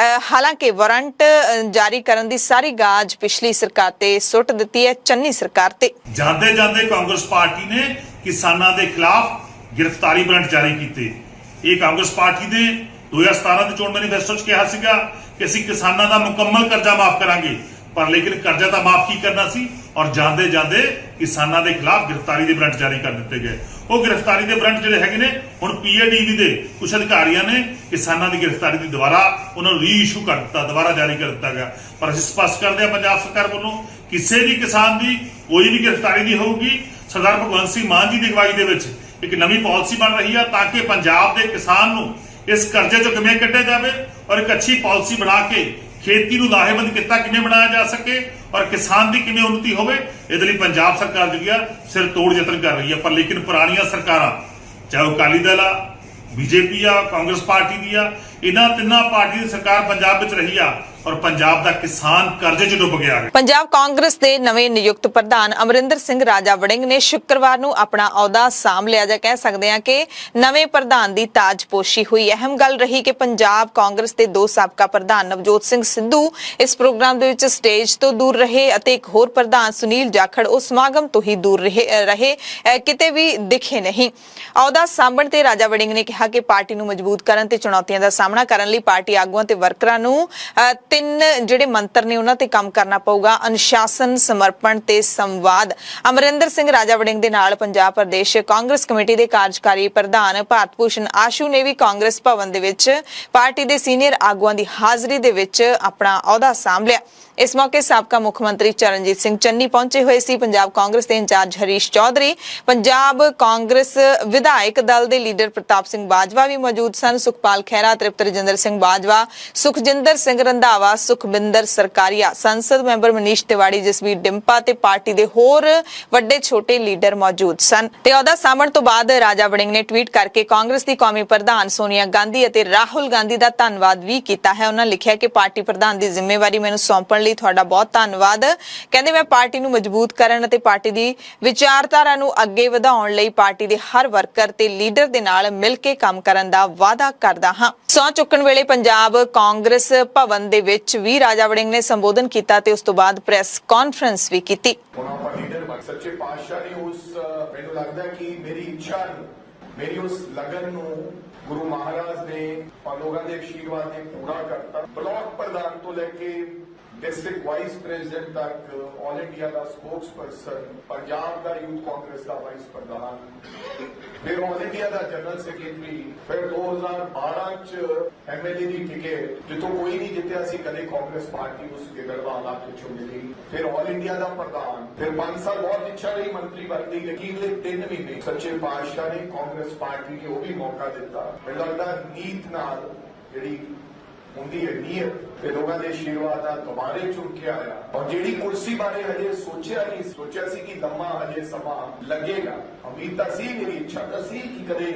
ਹਾਲਾਂਕਿ ਵਾਰੰਟ ਜਾਰੀ ਕਰਨ ਦੀ ਸਾਰੀ ਗਾਜ ਪਿਛਲੀ ਸਰਕਾਰ ਤੇ ਸੁੱਟ ਦਿੱਤੀ ਹੈ, ਚੰਨੀ ਸਰਕਾਰ ਤੇ। ਜਾਂਦੇ ਕਾਂਗਰਸ ਪਾਰਟੀ ਨੇ ਕਿਸਾਨਾਂ ਦੇ ਖਿਲਾਫ ਗ੍ਰਿਫਤਾਰੀ ਵਾਰੰਟ ਜਾਰੀ ਕੀਤੇ। ਇਹ ਕਾਂਗਰਸ ਪਾਰਟੀ ਦੇ 2017 ਦੇ ਚੋਣ ਮੈਨੀਫੈਸਟੋ 'ਚ ਕਿਹਾ ਸੀਗਾ ਕਿ ਅਸੀਂ ਕਿਸਾਨਾਂ ਦਾ ਮੁਕੰਮਲ ਕਰਜ਼ਾ ਮਾਫ ਕਰਾਂਗੇ, ਪਰ ਲੇਕਿਨ ਕਰਜ਼ਾ ਤਾਂ ਮਾਫ ਕੀ ਕਰਨਾ ਸੀ, ਔਰ ਜਾਂਦੇ ਕਿਸਾਨਾਂ ਦੇ ਖਿਲਾਫ ਗ੍ਰਿਫਤਾਰੀ ਦੇ ਵਾਰੰਟ ਜਾਰੀ ਕਰ ਦਿੱਤੇ ਗਏ। ਉਹ ਗ੍ਰਿਫਤਾਰੀ ਦੇ ਵਾਰੰਟ ਜਿਹੜੇ ਹੈਗੇ ਨੇ ਹੁਣ PADB ਦੇ ਕੁਝ ਅਧਿਕਾਰੀਆਂ ਨੇ ਕਿਸਾਨਾਂ ਦੀ ਗ੍ਰਿਫਤਾਰੀ ਦੀ ਦੁਬਾਰਾ ਉਹਨਾਂ ਨੂੰ ਰੀਇਸ਼ੂ ਕਰ ਦਿੱਤਾ, ਦੁਬਾਰਾ ਜਾਰੀ ਕਰ ਦਿੱਤਾ ਗਿਆ। ਪਰ ਅਸੀਂ ਸਪਸ਼ਟ ਕਰਦੇ ਹਾਂ ਪੰਜਾਬ ਸਰਕਾਰ ਵੱਲੋਂ ਕਿਸੇ ਵੀ ਕਿਸਾਨ ਦੀ ਕੋਈ ਵੀ ਗ੍ਰਿਫਤਾਰੀ ਨਹੀਂ ਹੋਊਗੀ। ਸਰਦਾਰ ਭਗਵੰਤ ਸਿੰਘ ਮਾਨ ਜੀ ਦੀ ਅਗਵਾਈ ਦੇ ਵਿੱਚ ਇੱਕ ਨਵੀਂ ਪਾਲਿਸੀ ਬਣ ਰਹੀ ਹੈ ਤਾਂ ਕਿ ਪੰਜਾਬ ਦੇ ਕਿਸਾਨ ਨੂੰ ਇਸ ਕਰਜ਼ੇ ਤੋਂ ਕਿਵੇਂ ਕੱਢਿਆ ਜਾਵੇ ਔਰ ਇੱਕ ਅੱਛੀ ਪਾਲਿਸੀ ਬਣਾ ਕੇ ਖੇਤੀ ਨੂੰ ਲਾਹੇਵੰਦ ਕਿੱਤਾ ਕਿਵੇਂ ਬਣਾਇਆ ਜਾ ਸਕੇ ਔਰ ਕਿਸਾਨ ਦੀ ਕਿਵੇਂ ਉન્નਤੀ ਹੋਵੇ। ਇਹਦੇ ਲਈ ਪੰਜਾਬ ਸਰਕਾਰ ਜਿਹੜੀ ਆ ਸਿਰ ਤੋੜ ਯਤਨ ਕਰ ਰਹੀ ਹੈ। ਪਰ ਲੇਕਿਨ ਪੁਰਾਣੀਆਂ ਸਰਕਾਰਾਂ, ਚਾਹੇ ਅਕਾਲੀ ਦਲ ਆ, BJP ਆ, ਕਾਂਗਰਸ ਪਾਰਟੀ ਦੀ ਆ, ਇਹਨਾਂ ਤਿੰਨਾਂ ਪਾਰਟੀ ਦੀ ਸਰਕਾਰ ਪੰਜਾਬ ਵਿੱਚ ਰਹੀ ਆ, ਔਰ ਪੰਜਾਬ ਦਾ ਕਿਸਾਨ ਕਰਜ਼ੇ 'ਚ ਡੁੱਬ ਗਿਆ ਹੈ। ਪੰਜਾਬ ਕਾਂਗਰਸ ਦੇ ਨਵੇਂ ਨਿਯੁਕਤ ਪ੍ਰਧਾਨ ਅਮਰਿੰਦਰ ਸਿੰਘ ਰਾਜਾ ਵੜਿੰਗ ਨੇ ਸ਼ੁੱਕਰਵਾਰ ਨੂੰ ਆਪਣਾ ਅਹੁਦਾ ਸਾਂਭ ਲਿਆ। ਜਾਂ ਕਹਿ ਸਕਦੇ ਹਾਂ ਕਿ ਨਵੇਂ ਪ੍ਰਧਾਨ ਦੀ ਤਾਜਪੋਸ਼ੀ ਹੋਈ। ਅਹਿਮ ਗੱਲ ਰਹੀ ਕਿ ਪੰਜਾਬ ਕਾਂਗਰਸ ਦੇ ਦੋ ਸਾਬਕਾ ਪ੍ਰਧਾਨ ਨਵਜੋਤ ਸਿੰਘ ਸਿੱਧੂ ਇਸ ਪ੍ਰੋਗਰਾਮ ਦੇ ਵਿੱਚ ਸਟੇਜ ਤੋਂ ਦੂਰ ਰਹੇ ਅਤੇ ਇੱਕ ਹੋਰ ਪ੍ਰਧਾਨ ਸੁਨੀਲ ਜਾਖੜ ਉਸ ਸਮਾਗਮ ਤੋਂ ਹੀ ਦੂਰ ਰਹੇ ਕਿਤੇ ਵੀ ਦਿਖੇ ਨਹੀਂ। ਅਹੁਦਾ ਸਾਂਭਣ ਤੇ ਰਾਜਾ ਵੜਿੰਗ ਨੇ ਕਿਹਾ ਕਿ ਪਾਰਟੀ ਨੂੰ ਮਜ਼ਬੂਤ ਕਰਨ ਤੇ ਚੁਣੌਤੀਆਂ ਦਾ ਸਾਹਮਣਾ ਕਰਨ ਲਈ ਪਾਰਟੀ ਆਗੂਆਂ ਤੇ ਵਰਕਰਾਂ ਨੂੰ ਤਿੰਨ ਜਿਹੜੇ ਮੰਤਰ ਨੇ ਉਹਨਾਂ ਤੇ ਕੰਮ ਕਰਨਾ ਪਊਗਾ: ਅਨੁਸ਼ਾਸਨ, ਸਮਰਪਣ ਤੇ ਸੰਵਾਦ। ਅਮਰਿੰਦਰ ਸਿੰਘ ਰਾਜਾ ਵੜਿੰਗ ਦੇ ਨਾਲ ਪੰਜਾਬ ਪ੍ਰਦੇਸ਼ ਕਾਂਗਰਸ ਕਮੇਟੀ ਦੇ ਕਾਰਜਕਾਰੀ ਪ੍ਰਧਾਨ ਭਾਰਤ ਭੂਸ਼ਣ ਆਸ਼ੂ ਨੇ ਵੀ ਕਾਂਗਰਸ ਭਵਨ ਦੇ ਵਿੱਚ ਪਾਰਟੀ ਦੇ ਸੀਨੀਅਰ ਆਗੂਆਂ ਦੀ ਹਾਜ਼ਰੀ ਦੇ ਵਿੱਚ ਆਪਣਾ ਅਹੁਦਾ ਸਾਂਭ ਲਿਆ। ਇਸ ਮੌਕੇ ਸਾਬਕਾ ਮੁੱਖ ਮੰਤਰੀ ਚਰਨਜੀਤ ਸਿੰਘ ਚੰਨੀ ਪਹੁੰਚੇ ਹੋਏ ਸੀ। ਪੰਜਾਬ ਕਾਂਗਰਸ ਦੇ ਇੰਚਾਰਜ ਹਰੀਸ਼ ਚੌਧਰੀ, ਪੰਜਾਬ ਕਾਂਗਰਸ ਵਿਧਾਇਕ ਦਲ ਦੇ ਲੀਡਰ ਪ੍ਰਤਾਪ ਸਿੰਘ ਬਾਜਵਾ ਵੀ ਮੌਜੂਦ ਸਨ। ਸੁਖਪਾਲ ਖਹਿਰਾ, ਤ੍ਰਿਪਤ ਰਜਿੰਦਰ ਸਿੰਘ ਬਾਜਵਾ, ਸੁਖਜਿੰਦਰ ਸਿੰਘ ਰੰਧਾਵਾ, ਸੁਖਬਿੰਦਰ ਸਰਕਾਰੀਆ, ਸੰਸਦ ਮੈਂਬਰ ਮਨੀਸ਼ ਤਿਵਾੜੀ, ਜਸਵੀਰ ਡਿੰਪਾ ਤੇ ਪਾਰਟੀ ਦੇ ਹੋਰ ਵੱਡੇ ਛੋਟੇ ਲੀਡਰ ਮੌਜੂਦ ਸਨ। ਤੇ ਅਹੁਦਾ ਸਾਂਭਣ ਤੋਂ ਬਾਅਦ ਰਾਜਾ ਵੜਿੰਗ ਨੇ ਟਵੀਟ ਕਰਕੇ ਕਾਂਗਰਸ ਦੀ ਕੌਮੀ ਪ੍ਰਧਾਨ ਸੋਨੀਆ ਗਾਂਧੀ ਅਤੇ ਰਾਹੁਲ ਗਾਂਧੀ ਦਾ ਧੰਨਵਾਦ ਵੀ ਕੀਤਾ ਹੈ। ਉਹਨਾਂ ਲਿਖਿਆ ਕਿ ਪਾਰਟੀ ਪ੍ਰਧਾਨ ਦੀ ਜ਼ਿੰਮੇਵਾਰੀ ਮੈਨੂੰ ਸੌਂਪਣ ਲਈ ਤੁਹਾਡਾ ਬਹੁਤ ਧੰਨਵਾਦ। ਕਹਿੰਦੇ ਮੈਂ ਪਾਰਟੀ ਨੂੰ ਮਜ਼ਬੂਤ ਕਰਨ ਅਤੇ ਪਾਰਟੀ ਦੀ ਵਿਚਾਰਧਾਰਾ ਨੂੰ ਅੱਗੇ ਵਧਾਉਣ ਲਈ ਪਾਰਟੀ ਦੇ ਹਰ ਵਰਕਰ ਤੇ ਲੀਡਰ ਦੇ ਨਾਲ ਮਿਲ ਕੇ ਕੰਮ ਕਰਨ ਦਾ ਵਾਅਦਾ ਕਰਦਾ ਹਾਂ। ਸਹੁੰ ਚੁੱਕਣ ਵੇਲੇ ਪੰਜਾਬ ਕਾਂਗਰਸ ਭਵਨ ਦੇ ਵਿੱਚ ਵੀ ਰਾਜਾ ਵੜਿੰਗ ਨੇ ਸੰਬੋਧਨ ਕੀਤਾ ਤੇ ਉਸ ਤੋਂ ਬਾਅਦ ਪ੍ਰੈਸ ਕਾਨਫਰੰਸ ਵੀ ਕੀਤੀ। ਸੱਚੇ ਪਾਤਸ਼ਾਹ ਨੇ ਉਸ ਮੈਨੂੰ ਲੱਗਦਾ ਕਿ ਮੇਰੀ ਇੱਛਾ ਮੇਰੀ ਉਸ ਲਗਨ ਨੂੰ ਗੁਰੂ ਮਹਾਰਾਜ ਨੇ ਔਰ ਲੋਕਾਂ ਦੇ ਆਸ਼ੀਰਵਾਦ ਨੇ ਪੂਰਾ ਕਰਤਾ। ਬਲਾਕ ਪ੍ਰਧਾਨ ਤੋਂ ਲੈ ਕੇ डिस्ट्रिक्ट वाइस प्रेसिडेंट तक, ऑल इंडिया का स्पोक्स पर्सन, पंजाब का यूथ कांग्रेस का वाइस प्रधान, फिर ऑल इंडिया का जनरल सैकटरी, फिर 2012 च एमएलए की टिकट जितों कोई नहीं जितया सी कदे कांग्रेस पार्टी उस गिरदवाल इलाके चों मिली, फिर ऑल इंडिया का प्रधान, फिर 5 साल बहुत इच्छा रही मंत्री बनने की, लेकिन 3 महीने सच्चे पातशाह ने कांग्रेस पार्टी ने वो भी मौका दिता। मैं लगता नीत नाल जिहड़ी ਹੁੰਦੀ ਹੈ ਨੀਅਤ ਤੇ ਲੋਕਾਂ ਦੇ ਆਸ਼ੀਰਵਾਦ ਨਾਲ ਦੁਬਾਰੇ ਚੁਣ ਕੇ ਆਇਆ। ਔਰ ਜਿਹੜੀ ਕੁਰਸੀ ਬਾਰੇ ਹਜੇ ਸੋਚਿਆ ਸੀ ਕਿ ਲੰਮਾ ਹਜੇ ਸਮਾਂ ਲੱਗੇਗਾ। ਉਮੀਦ ਤਾਂ ਸੀ, ਮੇਰੀ ਇੱਛਾ ਤਾਂ ਸੀ ਕਿ ਕਦੇ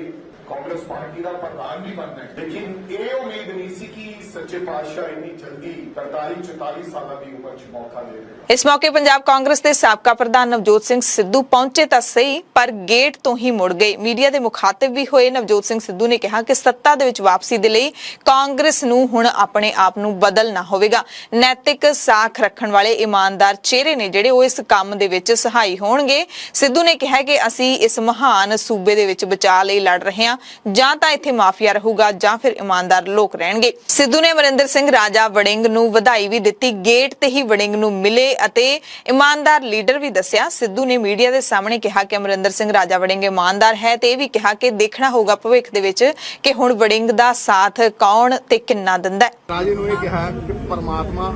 ਕਾਂਗਰਸ ਪਾਰਟੀ ਦਾ ਪ੍ਰਧਾਨ ਵੀ ਬਣਨਾ ਹੈ, ਲੇਕਿਨ ਇਹ ਉਮੀਦ ਨਹੀਂ ਸੀ ਕਿ ਸੱਚੇ ਪਾਤਸ਼ਾਹ ਇੰਨੀ ਜਲਦੀ 43-44 ਸਾਲਾਂ ਦੀ ਉਮਰ 'ਚ ਮੌਕਾ ਦੇ ਦੇਣਗੇ। ਇਸ ਮੌਕੇ ਪੰਜਾਬ ਕਾਂਗਰਸ ਦੇ ਸਾਬਕਾ ਪ੍ਰਧਾਨ ਨਵਜੋਤ ਸਿੰਘ ਸਿੱਧੂ ਪਹੁੰਚੇ ਤਾਂ ਸਹੀ, ਪਰ ਗੇਟ ਤੋਂ ਹੀ ਮੁੜ ਗਏ। ਮੀਡੀਆ ਦੇ ਮੁਖਾਤਿਬ ਵੀ ਹੋਏ। ਨਵਜੋਤ ਸਿੰਘ ਸਿੱਧੂ ਨੇ ਕਿਹਾ ਕਿ ਸੱਤਾ ਦੇ ਵਿੱਚ ਵਾਪਸੀ ਦੇ ਲਈ ਕਾਂਗਰਸ ਨੂੰ ਹੁਣ ਆਪਣੇ ਆਪ ਨੂੰ ਬਦਲਣਾ ਹੋਵੇਗਾ। ਨੈਤਿਕ ਸਾਖ ਰੱਖਣ ਵਾਲੇ ਇਮਾਨਦਾਰ ਚਿਹਰੇ ਨੇ ਜਿਹੜੇ ਉਹ ਇਸ ਕੰਮ ਦੇ ਵਿੱਚ ਸਹਾਈ ਹੋਣਗੇ। ਸਿੱਧੂ ਨੇ ਕਿਹਾ ਕਿ ਅਸੀਂ ਇਸ ਮਹਾਨ ਸੂਬੇ ਦੇ ਵਿੱਚ ਬਚਾਅ ਲਈ ਲੜ ਰਹੇ ਹਾਂ, ਜਾਂ ਤਾਂ ਇੱਥੇ ਮਾਫੀਆ ਰਹੂਗਾ ਜਾਂ ਫਿਰ ਇਮਾਨਦਾਰ ਲੋਕ ਰਹਿਣਗੇ। ਸਿੱਧੂ ਨੇ ਅਮਰਿੰਦਰ ਸਿੰਘ ਰਾਜਾ ਵੜਿੰਗ ਨੂੰ ਵਧਾਈ ਵੀ ਦਿੱਤੀ। ਗੇਟ ਤੇ ਹੀ ਵੜਿੰਗ ਨੂੰ ਮਿਲੇ ਅਤੇ ਇਮਾਨਦਾਰ ਲੀਡਰ ਵੀ ਦੱਸਿਆ। ਸਿੱਧੂ ਨੇ ਮੀਡੀਆ ਦੇ ਸਾਹਮਣੇ ਕਿਹਾ ਕਿ ਅਮਰਿੰਦਰ ਸਿੰਘ ਰਾਜਾ ਵੜਿੰਗ ਇਮਾਨਦਾਰ ਹੈ ਤੇ ਇਹ ਵੀ ਕਿਹਾ ਕਿ ਦੇਖਣਾ ਹੋਊਗਾ ਭਵਿੱਖ ਦੇ ਵਿੱਚ ਕਿ ਹੁਣ ਵੜਿੰਗ ਦਾ ਸਾਥ ਕੌਣ ਤੇ ਕਿੰਨਾ ਦਿੰਦਾ ਹੈ। ਰਾਜੇ ਨੂੰ ਇਹ ਕਿਹਾ ਕਿ ਪਰਮਾਤਮਾ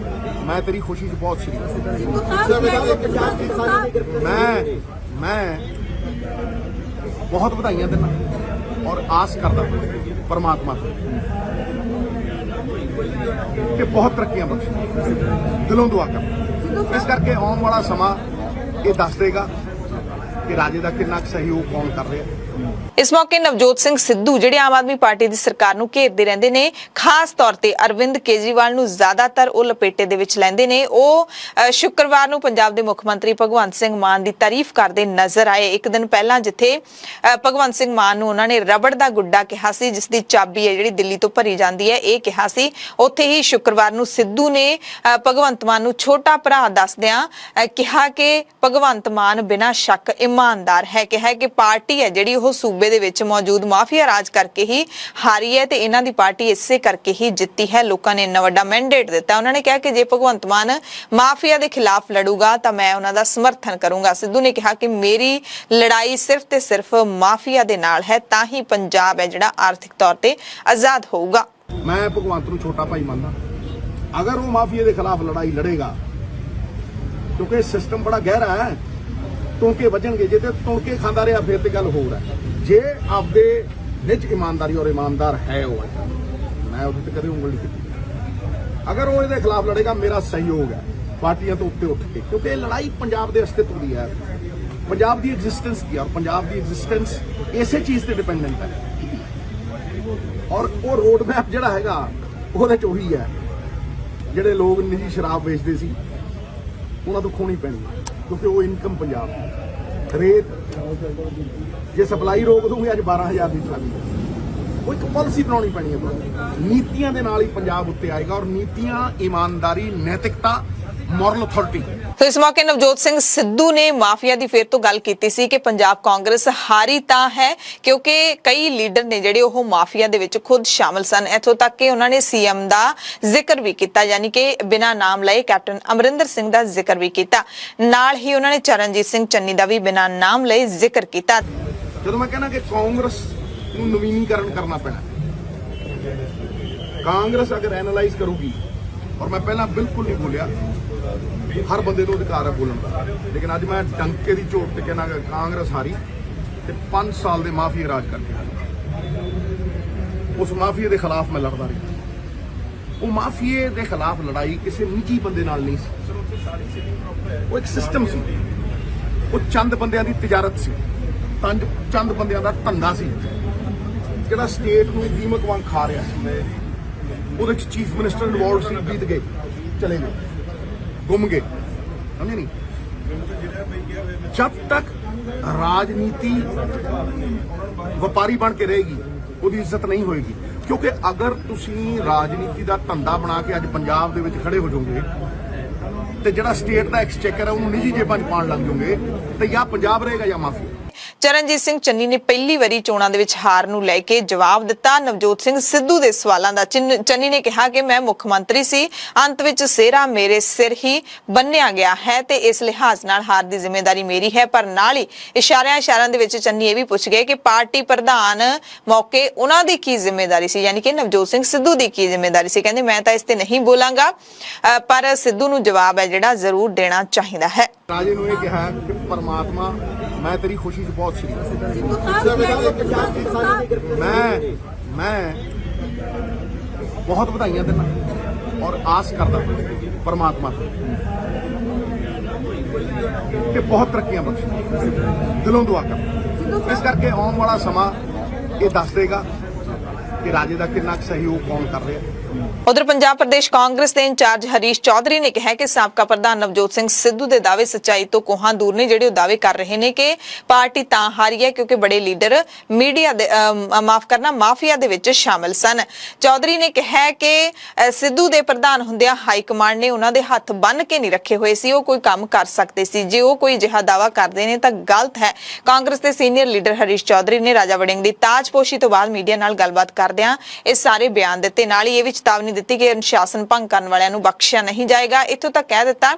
ਮੈਂ ਤੇਰੀ ਖੁਸ਼ੀ 'ਚ ਬਹੁਤ ਸ਼ਰੀਕ ਮੈਂ ਬਹੁਤ ਵਧਾਈਆਂ ਦਿੰਦਾ ਔਰ ਆਸ ਕਰਦਾ ਪਰਮਾਤਮਾ ਤੋਂ ਕਿ ਬਹੁਤ ਤਰੱਕੀਆਂ ਬਖਸ਼ੇ, ਦਿਲੋਂ ਦੁਆ ਕਰ। ਇਸ ਕਰਕੇ ਆਉਣ ਵਾਲਾ ਸਮਾਂ ਇਹ ਦੱਸ ਦੇਗਾ ਕਿ ਰਾਜੇ ਦਾ ਕਿੰਨਾ ਕੁ ਸਹਿਯੋਗ ਕੌਣ ਕਰ ਰਿਹਾ। ਇਸ ਮੌਕੇ ਨਵਜੋਤ ਸਿੰਘ ਸਿੱਧੂ ਜਿਹੜੇ ਆਮ ਆਦਮੀ ਪਾਰਟੀ ਦੀ ਸਰਕਾਰ ਨੂੰ ਘੇਰਦੇ ਰਹਿੰਦੇ ਨੇ, ਖਾਸ ਤੌਰ ਤੇ ਅਰਵਿੰਦ ਕੇਜਰੀਵਾਲ ਨੂੰ ਜ਼ਿਆਦਾਤਰ ਉਹ ਲਪੇਟੇ ਦੇ ਵਿੱਚ ਲੈਂਦੇ ਨੇ, ਉਹ ਸ਼ੁੱਕਰਵਾਰ ਨੂੰ ਪੰਜਾਬ ਦੇ ਮੁੱਖ ਮੰਤਰੀ ਭਗਵੰਤ ਸਿੰਘ ਮਾਨ ਦੀ ਤਾਰੀਫ ਕਰਦੇ ਨਜ਼ਰ ਆਏ। ਇੱਕ ਦਿਨ ਪਹਿਲਾਂ ਜਿੱਥੇ ਭਗਵੰਤ ਸਿੰਘ ਮਾਨ ਨੂੰ ਉਹਨਾਂ ਨੇ ਰਬੜ ਦਾ ਗੁੱਡਾ ਕਿਹਾ ਸੀ, ਜਿਸ ਦੀ ਚਾਬੀ ਹੈ ਜਿਹੜੀ ਦਿੱਲੀ ਤੋਂ ਭਰੀ ਜਾਂਦੀ ਹੈ, ਇਹ ਕਿਹਾ ਸੀ, ਉੱਥੇ ਹੀ ਸ਼ੁੱਕਰਵਾਰ ਨੂੰ ਸਿੱਧੂ ਨੇ ਭਗਵੰਤ ਮਾਨ ਨੂੰ ਛੋਟਾ ਭਰਾ ਦੱਸਦਿਆਂ ਕਿਹਾ ਕਿ ਭਗਵੰਤ ਮਾਨ ਬਿਨਾਂ ਸ਼ੱਕ ਇਮਾਨਦਾਰ ਹੈ। ਕਿਹਾ ਕਿ ਪਾਰਟੀ ਹੈ ਜਿਹੜੀ ਉਹ ਸੂਬੇ ਦੇ ਵਿੱਚ ਮੌਜੂਦ ਮਾਫੀਆ ਰਾਜ ਕਰਕੇ ਹੀ ਹਾਰੀ ਹੈ ਤੇ ਇਹਨਾਂ ਦੀ ਪਾਰਟੀ ਇਸੇ ਕਰਕੇ ਹੀ ਜਿੱਤੀ ਹੈ। ਲੋਕਾਂ ਨੇ ਇੰਨਾ ਵੱਡਾ ਮੈਂਡੇਟ ਦਿੱਤਾ। ਉਹਨਾਂ ਨੇ ਕਿਹਾ ਕਿ ਜੇ ਭਗਵੰਤ ਮਾਨ ਮਾਫੀਆ ਦੇ ਖਿਲਾਫ ਲੜੂਗਾ ਤਾਂ ਮੈਂ ਉਹਨਾਂ ਦਾ ਸਮਰਥਨ ਕਰੂੰਗਾ। ਸਿੱਧੂ ਨੇ ਕਿਹਾ ਕਿ ਮੇਰੀ ਲੜਾਈ ਸਿਰਫ ਤੇ ਸਿਰਫ ਮਾਫੀਆ ਦੇ ਨਾਲ ਹੈ, ਤਾਂ ਹੀ ਪੰਜਾਬ ਹੈ ਜਿਹੜਾ ਆਰਥਿਕ ਤੌਰ ਤੇ ਆਜ਼ਾਦ ਹੋਊਗਾ। ਮੈਂ ਭਗਵੰਤ ਨੂੰ ਛੋਟਾ ਭਾਈ ਮੰਨਦਾ। ਅਗਰ ਉਹ ਮਾਫੀਆ ਦੇ ਖਿਲਾਫ ਲੜਾਈ ਲੜੇਗਾ, ਕਿਉਂਕਿ ਸਿਸਟਮ ਬੜਾ ਗਹਿਰਾ ਹੈ, ਟੋਕੇ ਵੱਜਣਗੇ। ਜੇ ਤੇ ਟੋਕੇ ਖਾਂਦਾ ਰਿਹਾ ਫਿਰ ਤੇ ਗੱਲ ਹੋਰ ਹੈ। ਜੇ ਆਪਦੇ ਨਿੱਜ ਇਮਾਨਦਾਰੀ ਔਰ ਇਮਾਨਦਾਰ ਹੈ ਉਹ, ਮੈਂ ਉਹਦੇ ਤੇ ਕਦੇ ਉਂਗਲ ਨਹੀਂ ਕੀਤੀ। ਅਗਰ ਉਹ ਇਹਦੇ ਖਿਲਾਫ ਲੜੇਗਾ, ਮੇਰਾ ਸਹਿਯੋਗ ਹੈ ਪਾਰਟੀਆਂ ਤੋਂ ਉੱਤੇ ਉੱਠ ਕੇ, ਕਿਉਂਕਿ ਇਹ ਲੜਾਈ ਪੰਜਾਬ ਦੇ ਅਸਤਿਤਵ ਦੀ ਹੈ, ਪੰਜਾਬ ਦੀ ਐਗਜ਼ਿਸਟੈਂਸ ਦੀ। ਔਰ ਪੰਜਾਬ ਦੀ ਐਗਜ਼ਿਸਟੈਂਸ ਇਸੇ ਚੀਜ਼ ਤੇ ਡਿਪੈਂਡੈਂਟ ਹੈ। ਔਰ ਉਹ ਰੋਡ ਮੈਪ ਜਿਹੜਾ ਹੈਗਾ ਉਹਦੇ ਚ ਉਹੀ ਹੈ। ਜਿਹੜੇ ਲੋਕ ਨਿੱਜੀ ਸ਼ਰਾਬ ਵੇਚਦੇ ਸੀ ਉਹਨਾਂ ਤੋਂ ਖੋਣੀ ਪੈਣੀ ਕਿਉਂਕਿ ਉਹ ਇਨਕਮ ਪੰਜਾਬ ਦੀ ਰੇਟ ਜੇ ਸਪਲਾਈ ਰੋਕ ਦੂੰਗੇ ਅੱਜ 12,000 ਦੀ ਟਰਾਲੀ ਉਹ ਇੱਕ ਪਾਲਿਸੀ ਬਣਾਉਣੀ ਪੈਣੀ ਹੈ ਨੀਤੀਆਂ ਦੇ ਨਾਲ ਹੀ ਪੰਜਾਬ ਉੱਤੇ ਆਏਗਾ ਔਰ ਨੀਤੀਆਂ ਇਮਾਨਦਾਰੀ ਨੈਤਿਕਤਾ ਮੋਰਲ ਅਥਾਰਟੀ। तो इस मौके नवजोत सिंह सिद्धू ने माफिया की फिर तो गल की सी कि पंजाब कांग्रेस हारी तां है क्योंकि कई लीडर ने जिहड़े ओह माफिया दे विच खुद शामिल सन। इत्थों तक कि उन्होंने सीएम दा जिक्र भी किया यानी कि बिना नाम लए कैप्टन अमरिंदर सिंह दा जिक्र भी किया, नाल ही उन्होंने चरणजीत सिंह चन्नी दा भी बिना नाम लए जिक्र किया। ਜਦੋਂ ਮੈਂ ਕਹਿੰਦਾ ਕਿ ਕਾਂਗਰਸ ਨੂੰ ਨਵੀਨੀਕਰਨ ਕਰਨਾ ਪੈਣਾ, ਕਾਂਗਰਸ ਅਗਰ ਐਨਾਲਾਈਜ਼ ਕਰੂਗੀ ਔਰ ਮੈਂ ਪਹਿਲਾਂ ਬਿਲਕੁਲ ਨਹੀਂ ਬੋਲਿਆ ਹਰ ਬੰਦੇ ਨੂੰ ਅਧਿਕਾਰ ਹੈ ਬੋਲਣ ਦਾ, ਲੇਕਿਨ ਅੱਜ ਮੈਂ ਡੰਕੇ ਦੀ ਝੋਟ ਤੇ ਕਹਿੰਦਾ ਕਿ ਕਾਂਗਰਸ ਹਾਰੀ ਤੇ 5 ਸਾਲ ਦੇ ਮਾਫੀਆ ਰਾਜ ਕਰਕੇ ਉਸ ਮਾਫੀਆ ਦੇ ਖਿਲਾਫ ਮੈਂ ਲੜਦਾ ਰਿਹਾ। ਉਹ ਮਾਫੀਏ ਦੇ ਖਿਲਾਫ ਲੜਾਈ ਕਿਸੇ ਨਿੱਜੀ ਬੰਦੇ ਨਾਲ ਨਹੀਂ ਸੀ, ਉਹ ਇੱਕ ਸਿਸਟਮ ਸੀ, ਉਹ ਚੰਦ ਬੰਦਿਆਂ ਦੀ ਤਿਜਾਰਤ ਸੀ, ਚੰਦ ਬੰਦਿਆਂ ਦਾ ਧੰਦਾ ਸੀ ਜਿਹੜਾ ਸਟੇਟ ਨੂੰ ਦੀਮਕ ਵਾਂਗ ਖਾ ਰਿਹਾ ਸੀ। ਉਹਦੇ ਚ ਚੀਫ ਮਿਨਿਸਟਰ ਇਨਵੋਲਵ ਸੀ, ਬੀਤ ਗਏ, ਚਲੇ ਗਏ, ਗੁੰਮ ਗਏ, ਸਮਝੇ ਨਹੀਂ। ਜਦ ਤੱਕ ਰਾਜਨੀਤੀ ਵਪਾਰੀ ਬਣ ਕੇ ਰਹੇਗੀ ਉਹਦੀ ਇੱਜ਼ਤ ਨਹੀਂ ਹੋਏਗੀ, ਕਿਉਂਕਿ ਅਗਰ ਤੁਸੀਂ ਰਾਜਨੀਤੀ ਦਾ ਧੰਦਾ ਬਣਾ ਕੇ ਅੱਜ ਪੰਜਾਬ ਦੇ ਵਿੱਚ ਖੜੇ ਹੋ ਜਾਓਗੇ ਤੇ ਜਿਹੜਾ ਸਟੇਟ ਦਾ ਐਕਸਚੇਕਰ ਹੈ ਉਹਨੂੰ ਨਿੱਜੀ ਜੇਬਾਂ 'ਚ ਪਾਉਣ ਲੱਗ ਜਾਓਗੇ ਤੇ ਜਾਂ ਪੰਜਾਬ ਰਹੇਗਾ ਜਾਂ ਮਾਫੀਆ। ਚਰਨਜੀਤ ਸਿੰਘ ਚੰਨੀ ਨੇ ਪਹਿਲੀ ਵਾਰੀ ਚੋਣਾਂ ਦੇ ਵਿੱਚ ਹਾਰ ਨੂੰ ਲੈ ਕੇ ਜਵਾਬ ਦਿੱਤਾ ਨਵਜੋਤ ਸਿੰਘ ਸਿੱਧੂ ਦੇ ਸਵਾਲਾਂ ਦਾ। ਚੰਨੀ ਨੇ ਕਿਹਾ ਕਿ ਮੈਂ ਮੁੱਖ ਮੰਤਰੀ ਸੀ, ਅੰਤ ਵਿੱਚ ਸਿਹਰਾ ਮੇਰੇ ਸਿਰ ਹੀ ਬੰਨਿਆ ਗਿਆ ਹੈ ਤੇ ਇਸ ਲਿਹਾਜ਼ ਨਾਲ ਹਾਰ ਦੀ ਜ਼ਿੰਮੇਵਾਰੀ ਮੇਰੀ ਹੈ। ਪਰ ਨਾਲ ਹੀ ਇਸ਼ਾਰਿਆਂ ਦੇ ਵਿੱਚ ਚੰਨੀ ਇਹ ਵੀ ਪੁੱਛ ਗਏ ਕਿ ਪਾਰਟੀ ਪ੍ਰਧਾਨ ਮੌਕੇ ਉਹਨਾਂ ਦੀ ਕੀ ਜ਼ਿੰਮੇਵਾਰੀ ਸੀ, ਯਾਨੀ ਕਿ ਨਵਜੋਤ ਸਿੰਘ ਸਿੱਧੂ ਦੀ ਕੀ ਜ਼ਿੰਮੇਵਾਰੀ ਸੀ। ਕਹਿੰਦੇ ਮੈਂ ਤਾਂ ਇਸ ਤੇ ਨਹੀਂ ਬੋਲਾਂਗਾ ਪਰ ਸਿੱਧੂ ਨੂੰ ਜਵਾਬ ਹੈ ਜਿਹੜਾ ਜ਼ਰੂਰ ਦੇਣਾ ਚਾਹੀਦਾ ਹੈ। ਰਾਜੇ ਨੂੰ ਇਹ ਕਿਹਾ ਕਿ ਪਰਮਾਤਮਾ ਮੈਂ ਤੇਰੀ ਖੁਸ਼ੀ 'ਚ ਬਹੁਤ ਸ਼ਰੀਕ ਮੈਂ ਬਹੁਤ ਵਧਾਈਆਂ ਦਿੰਦਾ ਔਰ ਆਸ ਕਰਦਾ ਪਰਮਾਤਮਾ ਤੋਂ ਕਿ ਬਹੁਤ ਤਰੱਕੀਆਂ ਬਖਸ਼ੇ, ਦਿਲੋਂ ਦੁਆ ਕਰ। ਇਸ ਕਰਕੇ ਆਉਣ ਵਾਲਾ ਸਮਾਂ ਇਹ ਦੱਸ ਦੇਗਾ ਕਿ ਰਾਜੇ ਦਾ ਕਿੰਨਾ ਸਹਿਯੋਗ ਕੌਣ ਕਰ ਰਿਹਾ। उधर पंजाब प्रदेश कांग्रेस के इंचार्ज हरीश चौधरी ने कहा कि साबका प्रधान नवजोत सिंह सिद्धू के दावे सच्चाई तो कोहां दूर ने, जिहड़े दावे कर रहे हैं कि पार्टी तां हारी है क्योंकि बड़े लीडर मीडिया माफिया दे विच शामिल सन। चौधरी ने कहा कि सिद्धू दे प्रधान हुंदियां हाई कमांड ने उन्हां दे हत्थ बन के नहीं रखे हुए सी, वो कोई काम कर सकते सी, जे वो कोई जिहा दावा करते हैं तां गलत है। कांग्रेस के सीनियर लीडर हरीश चौधरी ने राजा वड़िंग दी ताजपोशी तो बाद मीडिया नाल गलबात करदियां इह सारे बयान दित्ते, नाल ही इह भी चेतावनी ਦਿੱਤੀ ਕਿ ਅਨੁਸ਼ਾਸਨ ਭੰਗ ਕਰਨ ਵਾਲਿਆਂ ਨੂੰ ਬਖਸ਼ਿਆ ਨਹੀਂ ਜਾਏਗਾ। ਇੱਥੋਂ ਤੱਕ ਕਹਿ ਦਿੱਤਾ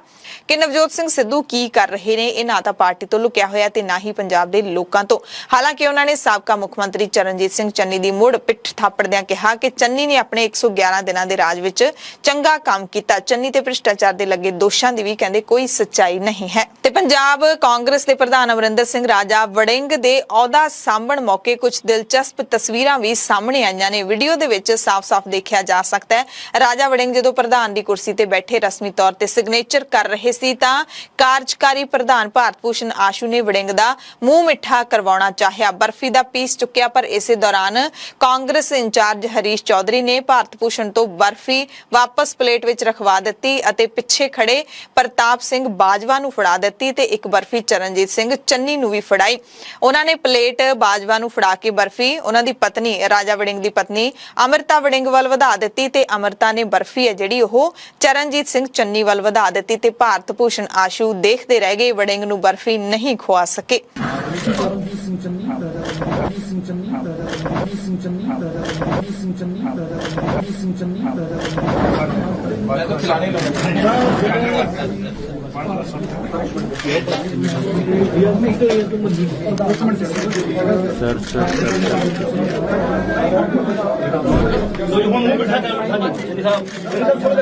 ਕਿ ਨਵਜੋਤ ਸਿੰਘ ਸਿੱਧੂ ਕੀ ਕਰ ਰਹੇ ਨੇ ਇਹ ਨਾ ਤਾਂ ਪਾਰਟੀ ਤੋਂ ਲੁਕਿਆ ਹੋਇਆ ਤੇ ਨਾ ਹੀ ਪੰਜਾਬ ਦੇ ਲੋਕਾਂ ਤੋਂ। ਹਾਲਾਂਕਿ ਉਹਨਾਂ ਨੇ ਸਾਬਕਾ ਮੁੱਖ ਮੰਤਰੀ ਚਰਨਜੀਤ ਸਿੰਘ ਚੰਨੀ ਦੀ ਮੁੜ ਪਿੱਠ ਥਾਪੜਦਿਆਂ ਕਿਹਾ ਕਿ ਚੰਨੀ ਨੇ ਆਪਣੇ 111 ਦਿਨਾਂ ਦੇ ਰਾਜ ਵਿੱਚ ਚੰਗਾ ਕੰਮ ਕੀਤਾ। ਚੰਨੀ ਤੇ ਭ੍ਰਿਸ਼ਟਾਚਾਰ ਦੇ ਲੱਗੇ ਦੋਸ਼ਾਂ ਦੀ ਵੀ ਕਹਿੰਦੇ ਕੋਈ ਸੱਚਾਈ ਨਹੀਂ ਹੈ। ਤੇ ਪੰਜਾਬ ਕਾਂਗਰਸ ਦੇ ਪ੍ਰਧਾਨ ਅਮਰਿੰਦਰ ਸਿੰਘ ਰਾਜਾ ਵੜਿੰਗ ਦੇ ਅਹੁਦਾ ਸਾਂਭਣ ਮੌਕੇ ਕੁਝ ਦਿਲਚਸਪ ਤਸਵੀਰਾਂ ਵੀ ਸਾਹਮਣੇ ਆਈਆਂ ਨੇ। ਵੀਡੀਓ ਦੇ ਵਿੱਚ ਸਾਫ਼-ਸਾਫ਼ ਦੇਖਿਆ ਜਾ ਸਕਦਾ ਹੈ ਰਾਜਾ ਵੜਿੰਗ ਜਦੋਂ ਪ੍ਰਧਾਨ ਦੀ ਕੁਰਸੀ ਤੇ ਬੈਠੇ ਰਸਮੀ ਤੌਰ ਤੇ ਸਿਗਨੇਚਰ ਕਰ ਰਹੇ ਸੀ ਤਾਂ ਕਾਰਜਕਾਰੀ ਪ੍ਰਧਾਨ ਭਾਰਤ ਭੂਸ਼ਣ ਆਸ਼ੂ ਨੇ ਵੜਿੰਗ ਦਾ ਮੂੰਹ ਮਿੱਠਾ ਕਰਵਾਉਣਾ ਚਾਹਿਆ, ਬਰਫੀ ਦਾ ਪੀਸ ਚੁੱਕਿਆ, ਪਰ ਇਸੇ ਦੌਰਾਨ ਕਾਂਗਰਸ ਇੰਚਾਰਜ ਹਰੀਸ਼ ਚੌਧਰੀ ਨੇ ਭਾਰਤ ਭੂਸ਼ਣ ਤੋਂ ਬਰਫੀ ਵਾਪਸ ਪਲੇਟ ਵਿੱਚ ਰਖਵਾ ਦਿੱਤੀ ਅਤੇ ਪਿੱਛੇ ਖੜੇ ਪ੍ਰਤਾਪ ਸਿੰਘ ਬਾਜਵਾ ਨੂੰ ਫੜਾ ਦਿੱਤੀ ਤੇ ਇੱਕ ਬਰਫੀ ਚਰਨਜੀਤ ਸਿੰਘ ਚੰਨੀ ਨੂੰ ਵੀ ਫੜਾਈ। ਉਹਨਾਂ ਨੇ ਪਲੇਟ ਬਾਜਵਾ ਨੂੰ ਫੜਾ ਕੇ ਬਰਫੀ ਉਹਨਾਂ ਦੀ ਪਤਨੀ ਰਾਜਾ ਵੜਿੰਗ ਦੀ ਪਤਨੀ ਅਮਰਤਾ ਵੜਿੰਗ ਵੱਲ ਵਧਾ ਦਿੱਤੀ ਤੇ ਅਮਰਤਾ ਨੇ ਬਰਫੀ ਹੈ ਜਿਹੜੀ ਉਹ ਚਰਨਜੀਤ ਸਿੰਘ ਚੰਨੀ ਵੱਲ ਵਧਾ ਦਿੱਤੀ ਤੇ ਭਾਰਤ ਭੂਸ਼ਣ ਆਸ਼ੂ ਦੇਖਦੇ ਰਹਿ ਗਏ, ਵੜਿੰਗ ਨੂੰ ਬਰਫੀ ਨਹੀਂ ਖਵਾ ਸਕੇ।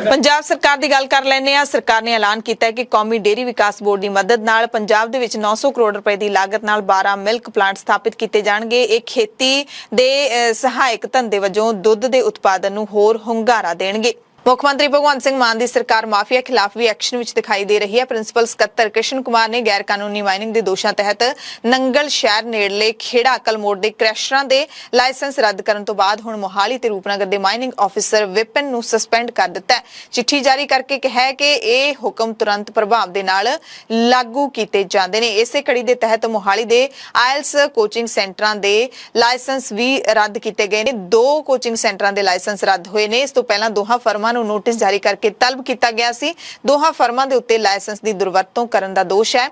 पंजाब सरकार की गल कर लेने आ। सरकार ने ऐलान किया कि कौमी डेयरी विकास बोर्ड की मदद नाल पंजाब दे विच 900 करोड़ रुपए की लागत नाल 12 मिल्क प्लांट स्थापित किए जाणगे। ये खेती दे सहायक धंधे वजों दुध के उत्पादन नूं होर हुंगारा देणगे। ਮੁੱਖ ਮੰਤਰੀ ਭਗਵੰਤ ਸਿੰਘ ਮਾਨ ਦੀ ਸਰਕਾਰ ਮਾਫੀਆ ਖਿਲਾਫ ਵੀ ਐਕਸ਼ਨ ਵਿੱਚ ਦਿਖਾਈ ਦੇ ਰਹੀ ਹੈ। ਪ੍ਰਿੰਸੀਪਲ ਸਕੱਤਰ ਕ੍ਰਿਸ਼ਨ ਕੁਮਾਰ ਨੇ ਗੈਰ ਕਾਨੂੰਨੀ ਮਾਈਨਿੰਗ ਦੇ ਦੋਸ਼ਾਂ ਤਹਿਤ ਨੰਗਲ ਸ਼ਹਿਰ ਨੇੜਲੇ ਖੇੜਾ ਅਕਲ ਮੋੜ ਦੇ ਕ੍ਰੈਸ਼ਰਾਂ ਦੇ ਲਾਇਸੈਂਸ ਰੱਦ ਕਰਨ ਤੋਂ ਬਾਅਦ ਹੁਣ ਮੋਹਾਲੀ ਤੇ ਰੂਪਨਗਰ ਦੇ ਮਾਈਨਿੰਗ ਆਫੀਸਰ ਵਿਪਨ ਨੂੰ ਸਸਪੈਂਡ ਕਰ ਦਿੱਤਾ ਹੈ। ਚਿੱਠੀ ਜਾਰੀ ਕਰਕੇ ਕਿਹਾ ਹੈ ਕਿ ਇਹ ਹੁਕਮ ਤੁਰੰਤ ਪ੍ਰਭਾਵ ਦੇ ਨਾਲ ਲਾਗੂ ਕੀਤੇ ਜਾਂਦੇ ਨੇ। ਇਸੇ ਕੜੀ ਦੇ ਤਹਿਤ ਮੋਹਾਲੀ ਦੇ ਆਇਲਸ ਕੋਚਿੰਗ ਸੈਂਟਰਾਂ ਦੇ ਲਾਇਸੈਂਸ ਵੀ ਰੱਦ ਕੀਤੇ ਗਏ ਨੇ। 2 ਕੋਚਿੰਗ ਸੈਂਟਰਾਂ ਦੇ ਲਾਇਸੈਂਸ ਰੱਦ ਹੋਏ ਨੇ। ਇਸ ਤੋਂ ਪਹਿਲਾਂ ਦੋਹਾਂ ਫਰਮਾਂ ਨੂੰ ਨੋਟਿਸ ਜਾਰੀ ਕਰਕੇ ਤਲਬ ਕੀਤਾ ਗਿਆ ਸੀ। ਦੋਹਾਂ ਫਰਮਾਂ ਦੇ ਉੱਤੇ ਲਾਇਸੈਂਸ ਦੀ ਦੁਰਵਰਤੋਂ ਕਰਨ ਦਾ ਦੋਸ਼ ਹੈ।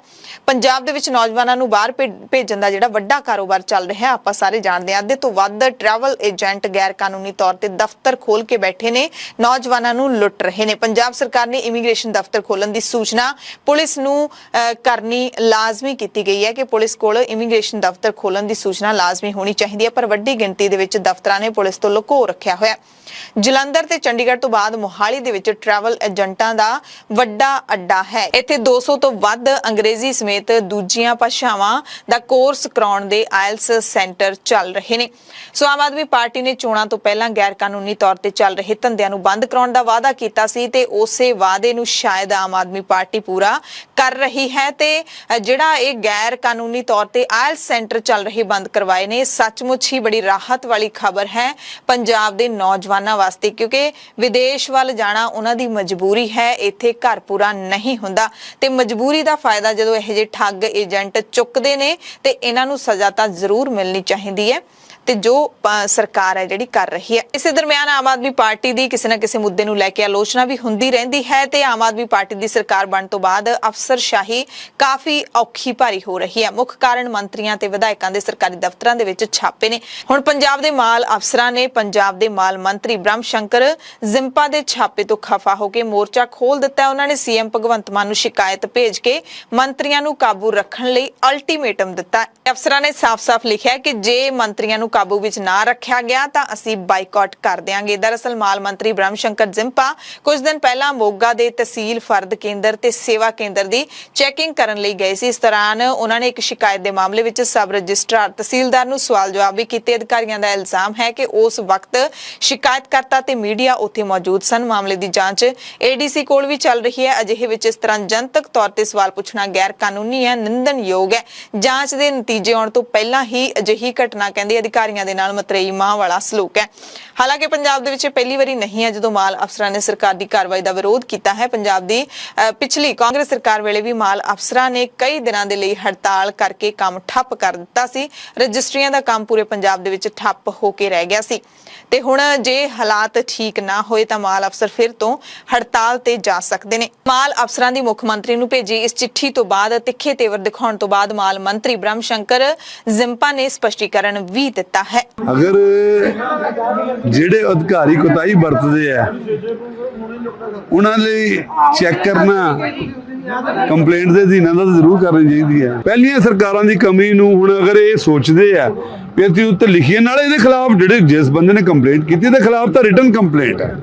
ਪੰਜਾਬ ਦੇ ਵਿੱਚ ਨੌਜਵਾਨਾਂ ਨੂੰ ਬਾਹਰ ਭੇਜਣ ਦਾ ਜਿਹੜਾ ਵੱਡਾ ਕਾਰੋਬਾਰ ਚੱਲ ਰਿਹਾ, ਆਪਾਂ ਸਾਰੇ ਜਾਣਦੇ ਹਾਂ। ਅੱਧੇ ਤੋਂ ਵੱਧ ਟਰੈਵਲ ਏਜੰਟ ਗੈਰ ਕਾਨੂੰਨੀ ਤੌਰ ਤੇ ਦਫ਼ਤਰ ਖੋਲ ਕੇ ਬੈਠੇ ਨੇ, ਨੌਜਵਾਨਾਂ ਨੂੰ ਲੁੱਟ ਰਹੇ ਨੇ। ਪੰਜਾਬ ਸਰਕਾਰ ਨੇ ਇਮੀਗ੍ਰੇਸ਼ਨ ਦਫ਼ਤਰ ਖੋਲਣ ਦੀ ਸੂਚਨਾ ਪੁਲਿਸ ਨੂੰ ਕਰਨੀ ਲਾਜ਼ਮੀ ਕੀਤੀ ਗਈ ਹੈ ਕਿ ਪੁਲਿਸ ਕੋਲ ਇਮੀਗ੍ਰੇਸ਼ਨ ਦਫ਼ਤਰ ਖੋਲਣ ਦੀ ਸੂਚਨਾ ਲਾਜ਼ਮੀ ਹੋਣੀ ਚਾਹੀਦੀ ਹੈ, ਪਰ ਵੱਡੀ ਗਿਣਤੀ ਦੇ ਵਿੱਚ ਦਫ਼ਤਰਾਂ ਨੇ ਪੁਲਿਸ ਤੋਂ ਲੁਕੋ ਰੱਖਿਆ ਹੋਇਆ। ਜਲੰਧਰ ਤੇ ਚੰਡੀਗੜ੍ਹ ਤੋਂ ਬਾਅਦ ਮੋਹਾਲੀ ਦੇ ਵਿੱਚ ਟਰੈਵਲ ਏਜੰਟਾਂ ਦਾ ਵੱਡਾ ਅੱਡਾ ਹੈ। ਇੱਥੇ 200 ਤੋਂ ਵੱਧ ਅੰਗਰੇਜ਼ੀ ਸਮੇਤ ਦੂਜੀਆਂ ਭਾਸ਼ਾਵਾਂ ਦਾ ਕੋਰਸ ਕਰਾਉਣ ਦੇ ਆਇਲਸ ਸੈਂਟਰ ਚੱਲ ਰਹੇ ਨੇ। ਸੋ ਆਮ ਆਦਮੀ ਪਾਰਟੀ ਨੇ ਚੋਣਾਂ ਤੋਂ ਪਹਿਲਾਂ ਗੈਰ ਕਾਨੂੰਨੀ ਤੌਰ ਤੇ ਚੱਲ ਰਹੇ ਧੰਦਿਆਂ ਨੂੰ ਬੰਦ ਕਰਾਉਣ ਦਾ ਵਾਅਦਾ ਕੀਤਾ ਸੀ ਤੇ ਉਸੇ ਵਾਅਦੇ ਨੂੰ ਸ਼ਾਇਦ ਆਮ ਆਦਮੀ ਪਾਰਟੀ ਪੂਰਾ ਕਰ ਰਹੀ ਹੈ ਤੇ ਜਿਹੜਾ ਇਹ ਗੈਰ ਕਾਨੂੰਨੀ ਤੌਰ ਤੇ ਆਇਲਸ ਸੈਂਟਰ ਚੱਲ ਰਹੇ ਬੰਦ ਕਰਵਾਏ ਨੇ, ਸੱਚਮੁੱਚ ਹੀ ਬੜੀ ਰਾਹਤ ਵਾਲੀ ਖਬਰ ਹੈ ਪੰਜਾਬ ਦੇ ਨੌਜਵਾਨਾਂ ਵਾਸਤੇ, ਕਿਉਂਕਿ ਵਿਦੇਸ਼ ਵੱਲ ਜਾਣਾ ਉਹਨਾਂ ਦੀ ਮਜਬੂਰੀ ਹੈ। ਇੱਥੇ ਘਰ ਪੂਰਾ ਨਹੀਂ ਹੁੰਦਾ ਤੇ ਮਜਬੂਰੀ ਦਾ ਫਾਇਦਾ ਜਦੋਂ ਇਹੋ ਜਿਹੇ ਠੱਗ ਏਜੰਟ ਚੁੱਕਦੇ ਨੇ ਤੇ ਇਹਨਾਂ ਨੂੰ ਸਜ਼ਾ ਤਾਂ ਜ਼ਰੂਰ ਮਿਲਣੀ ਚਾਹੀਦੀ ਹੈ ਤੇ ਜੋ ਸਰਕਾਰ ਹੈ ਜਿਹੜੀ ਕਰ ਰਹੀ ਹੈ। ਇਸੇ ਦਰਮਿਆਨ ਆਮ ਆਦਮੀ ਪਾਰਟੀ ਦੀ ਕਿਸੇ ਨਾ ਕਿਸੇ ਮੁੱਦੇ ਨੂੰ ਲੈ ਕੇ ਆਲੋਚਨਾ ਵੀ ਹੁੰਦੀ ਰਹਿੰਦੀ ਹੈ ਤੇ ਆਮ ਆਦਮੀ ਪਾਰਟੀ ਦੀ ਸਰਕਾਰ ਬਣਨ ਤੋਂ ਬਾਅਦ ਅਫਸਰਸ਼ਾਹੀ ਕਾਫੀ ਔਖੀ ਭਾਰੀ ਹੋ ਰਹੀ ਹੈ। ਮੁੱਖ ਕਾਰਨ ਮੰਤਰੀਆਂ ਤੇ ਵਿਧਾਇਕਾਂ ਦੇ ਸਰਕਾਰੀ ਦਫ਼ਤਰਾਂ ਦੇ ਵਿੱਚ ਛਾਪੇ ਨੇ। ਹੁਣ ਪੰਜਾਬ ਦੇ ਮਾਲ ਅਫਸਰਾਂ ਨੇ ਪੰਜਾਬ ਦੇ ਮਾਲ ਮੰਤਰੀ ਬ੍ਰਹਮ ਸ਼ੰਕਰ ਜ਼ਿੰਪਾ ਦੇ ਛਾਪੇ ਤੋਂ ਖਫਾ ਹੋ ਕੇ ਮੋਰਚਾ ਖੋਲ ਦਿੱਤਾ। ਉਹਨਾਂ ਨੇ ਸੀਐਮ ਭਗਵੰਤ ਮਾਨ ਨੂੰ ਸ਼ਿਕਾਇਤ ਭੇਜ ਕੇ ਮੰਤਰੀਆਂ ਨੂੰ ਕਾਬੂ ਰੱਖਣ ਲਈ ਅਲਟੀਮੇਟਮ ਦਿੱਤਾ। ਅਫਸਰਾਂ ਨੇ ਸਾਫ਼-ਸਾਫ਼ ਲਿਖਿਆ ਕਿ ਜੇ ਮੰਤਰੀਆਂ ਨੂੰ ਕਾਬੂ ਵਿੱਚ ਨਾ ਰੱਖਿਆ ਗਿਆ ਤਾਂ ਅਸੀਂ ਬਾਈਕਾਟ ਕਰ ਦਿਆਂਗੇ। ਦਰਅਸਲ ਮਾਲ ਮੰਤਰੀ ਬ੍ਰਹਮ ਸ਼ੰਕਰ ਜ਼ਿੰਪਾ ਕੁਝ ਦਿਨ ਪਹਿਲਾਂ ਮੋਗਾ ਦੇ ਤਹਿਸੀਲ ਫਰਦ ਕੇਂਦਰ ਤੇ ਸੇਵਾ ਕੇਂਦਰ ਦੀ ਚੈਕਿੰਗ ਕਰਨ ਲਈ ਗਏ ਸੀ। ਇਸ ਦੌਰਾਨ ਉਹਨਾਂ ਨੇ ਇੱਕ ਸ਼ਿਕਾਇਤ ਦੇ ਮਾਮਲੇ ਵਿੱਚ ਸਬ ਰਜਿਸਟਰਾਰ ਤਹਿਸੀਲਦਾਰ ਨੂੰ ਸਵਾਲ ਜਵਾਬ ਵੀ ਕੀਤੇ। ਅਧਿਕਾਰੀਆਂ ਦਾ ਇਲਜ਼ਾਮ ਹੈ ਕਿ ਉਸ ਵਕਤ ਸ਼ਿਕਾਇਤਕਰਤਾ ਤੇ ਮੀਡੀਆ ਉੱਥੇ ਮੌਜੂਦ ਸਨ। ਮਾਮਲੇ ਦੀ ਜਾਂਚ ਏਡੀਸੀ ਕੋਲ ਵੀ ਚੱਲ ਰਹੀ ਹੈ। ਅਜਿਹੇ ਵਿੱਚ ਇਸ ਤਰ੍ਹਾਂ ਜਨਤਕ ਤੌਰ ਤੇ ਸਵਾਲ ਪੁੱਛਣਾ ਗੈਰ ਕਾਨੂੰਨੀ ਹੈ, ਨਿੰਦਣਯੋਗ ਹੈ। ਜਾਂਚ ਦੇ ਨਤੀਜੇ ਆਉਣ ਤੋਂ ਪਹਿਲਾਂ ਹੀ ਅਜਿਹੀ ਘਟਨਾ ਕਹਿੰਦੇ ਅਧਿਕਾਰੀਆਂ ਦੇ ਨਾਲ ਮਤਰੇਈ ਮਾਂ ਵਾਲਾ ਸਲੂਕ ਹੈ। ਹਾਲਾਂਕਿ ਪੰਜਾਬ ਦੇ ਵਿੱਚ ਪਹਿਲੀ ਵਾਰੀ ਨਹੀਂ ਹੈ ਜਦੋਂ ਮਾਲ ਅਫਸਰਾਂ ਨੇ ਸਰਕਾਰ ਦੀ ਕਾਰਵਾਈ ਦਾ ਵਿਰੋਧ ਕੀਤਾ ਹੈ। ਪੰਜਾਬ ਦੀ ਪਿਛਲੀ ਕਾਂਗਰਸ ਸਰਕਾਰ ਵੇਲੇ ਵੀ ਮਾਲ ਅਫਸਰਾਂ ਨੇ ਕਈ ਦਿਨਾਂ ਦੇ ਲਈ ਹੜਤਾਲ ਕਰਕੇ ਕੰਮ ਠੱਪ ਕਰ ਦਿੱਤਾ ਸੀ। ਰਜਿਸਟਰੀਆਂ ਦਾ ਕੰਮ ਪੂਰੇ ਪੰਜਾਬ ਦੇ ਵਿੱਚ ਠੱਪ ਹੋ ਕੇ ਰਹਿ ਗਿਆ ਸੀ ਤੇ ਹੁਣ ਜੇ ਹਾਲਾਤ ਠੀਕ ਨਾ ਹੋਏ ਤਾਂ ਮਾਲ ਅਫਸਰ ਫਿਰ ਤੋਂ ਹੜਤਾਲ ਤੇ ਜਾ ਸਕਦੇ ਨੇ। ਮਾਲ ਅਫਸਰਾਂ ਦੀ ਮੁੱਖ ਮੰਤਰੀ ਨੂੰ ਭੇਜੀ ਇਸ ਚਿੱਠੀ ਤੋਂ ਬਾਅਦ ਤਿੱਖੇ ਤੇਵਰ ਦਿਖਾਉਣ ਤੋਂ ਬਾਅਦ ਮਾਲ ਮੰਤਰੀ ਬ੍ਰਹਮ ਸ਼ੰਕਰ ਜ਼ਿੰਪਾ ਨੇ ਸਪਸ਼ਟੀਕਰਨ ਵੀ ਦਿੱਤਾ ਹੈ। ਅਗਰ ਜਿਹੜੇ ਅਧਿਕਾਰੀ ਕੋਤਾਹੀ ਵਰਤਦੇ ਆ ਉਹਨਾਂ ਲਈ ਚੈੱਕ ਕਰਨਾ ਕੰਪਲੇਂਟ ਦੇ ਅਧੀਨ ਨਾਲ ਜ਼ਰੂਰ ਕਰਨੀ ਚਾਹੀਦੀ ਹੈ। ਪਹਿਲੀਆਂ ਸਰਕਾਰਾਂ ਦੀ ਕਮੀ ਨੂੰ ਹੁਣ ਅਗਰ ਇਹ ਸੋਚਦੇ ਆ ਵੀ ਅਸੀਂ ਉੱਤੇ ਲਿਖੀਏ, ਨਾਲ ਇਹਦੇ ਖਿਲਾਫ ਜਿਹੜੇ ਜਿਸ ਬੰਦੇ ਨੇ ਕੰਪਲੇਂਟ ਕੀਤੀ ਇਹਦੇ ਖਿਲਾਫ ਤਾਂ ਰਿਟਨ ਕੰਪਲੇਂਟ ਹੈ,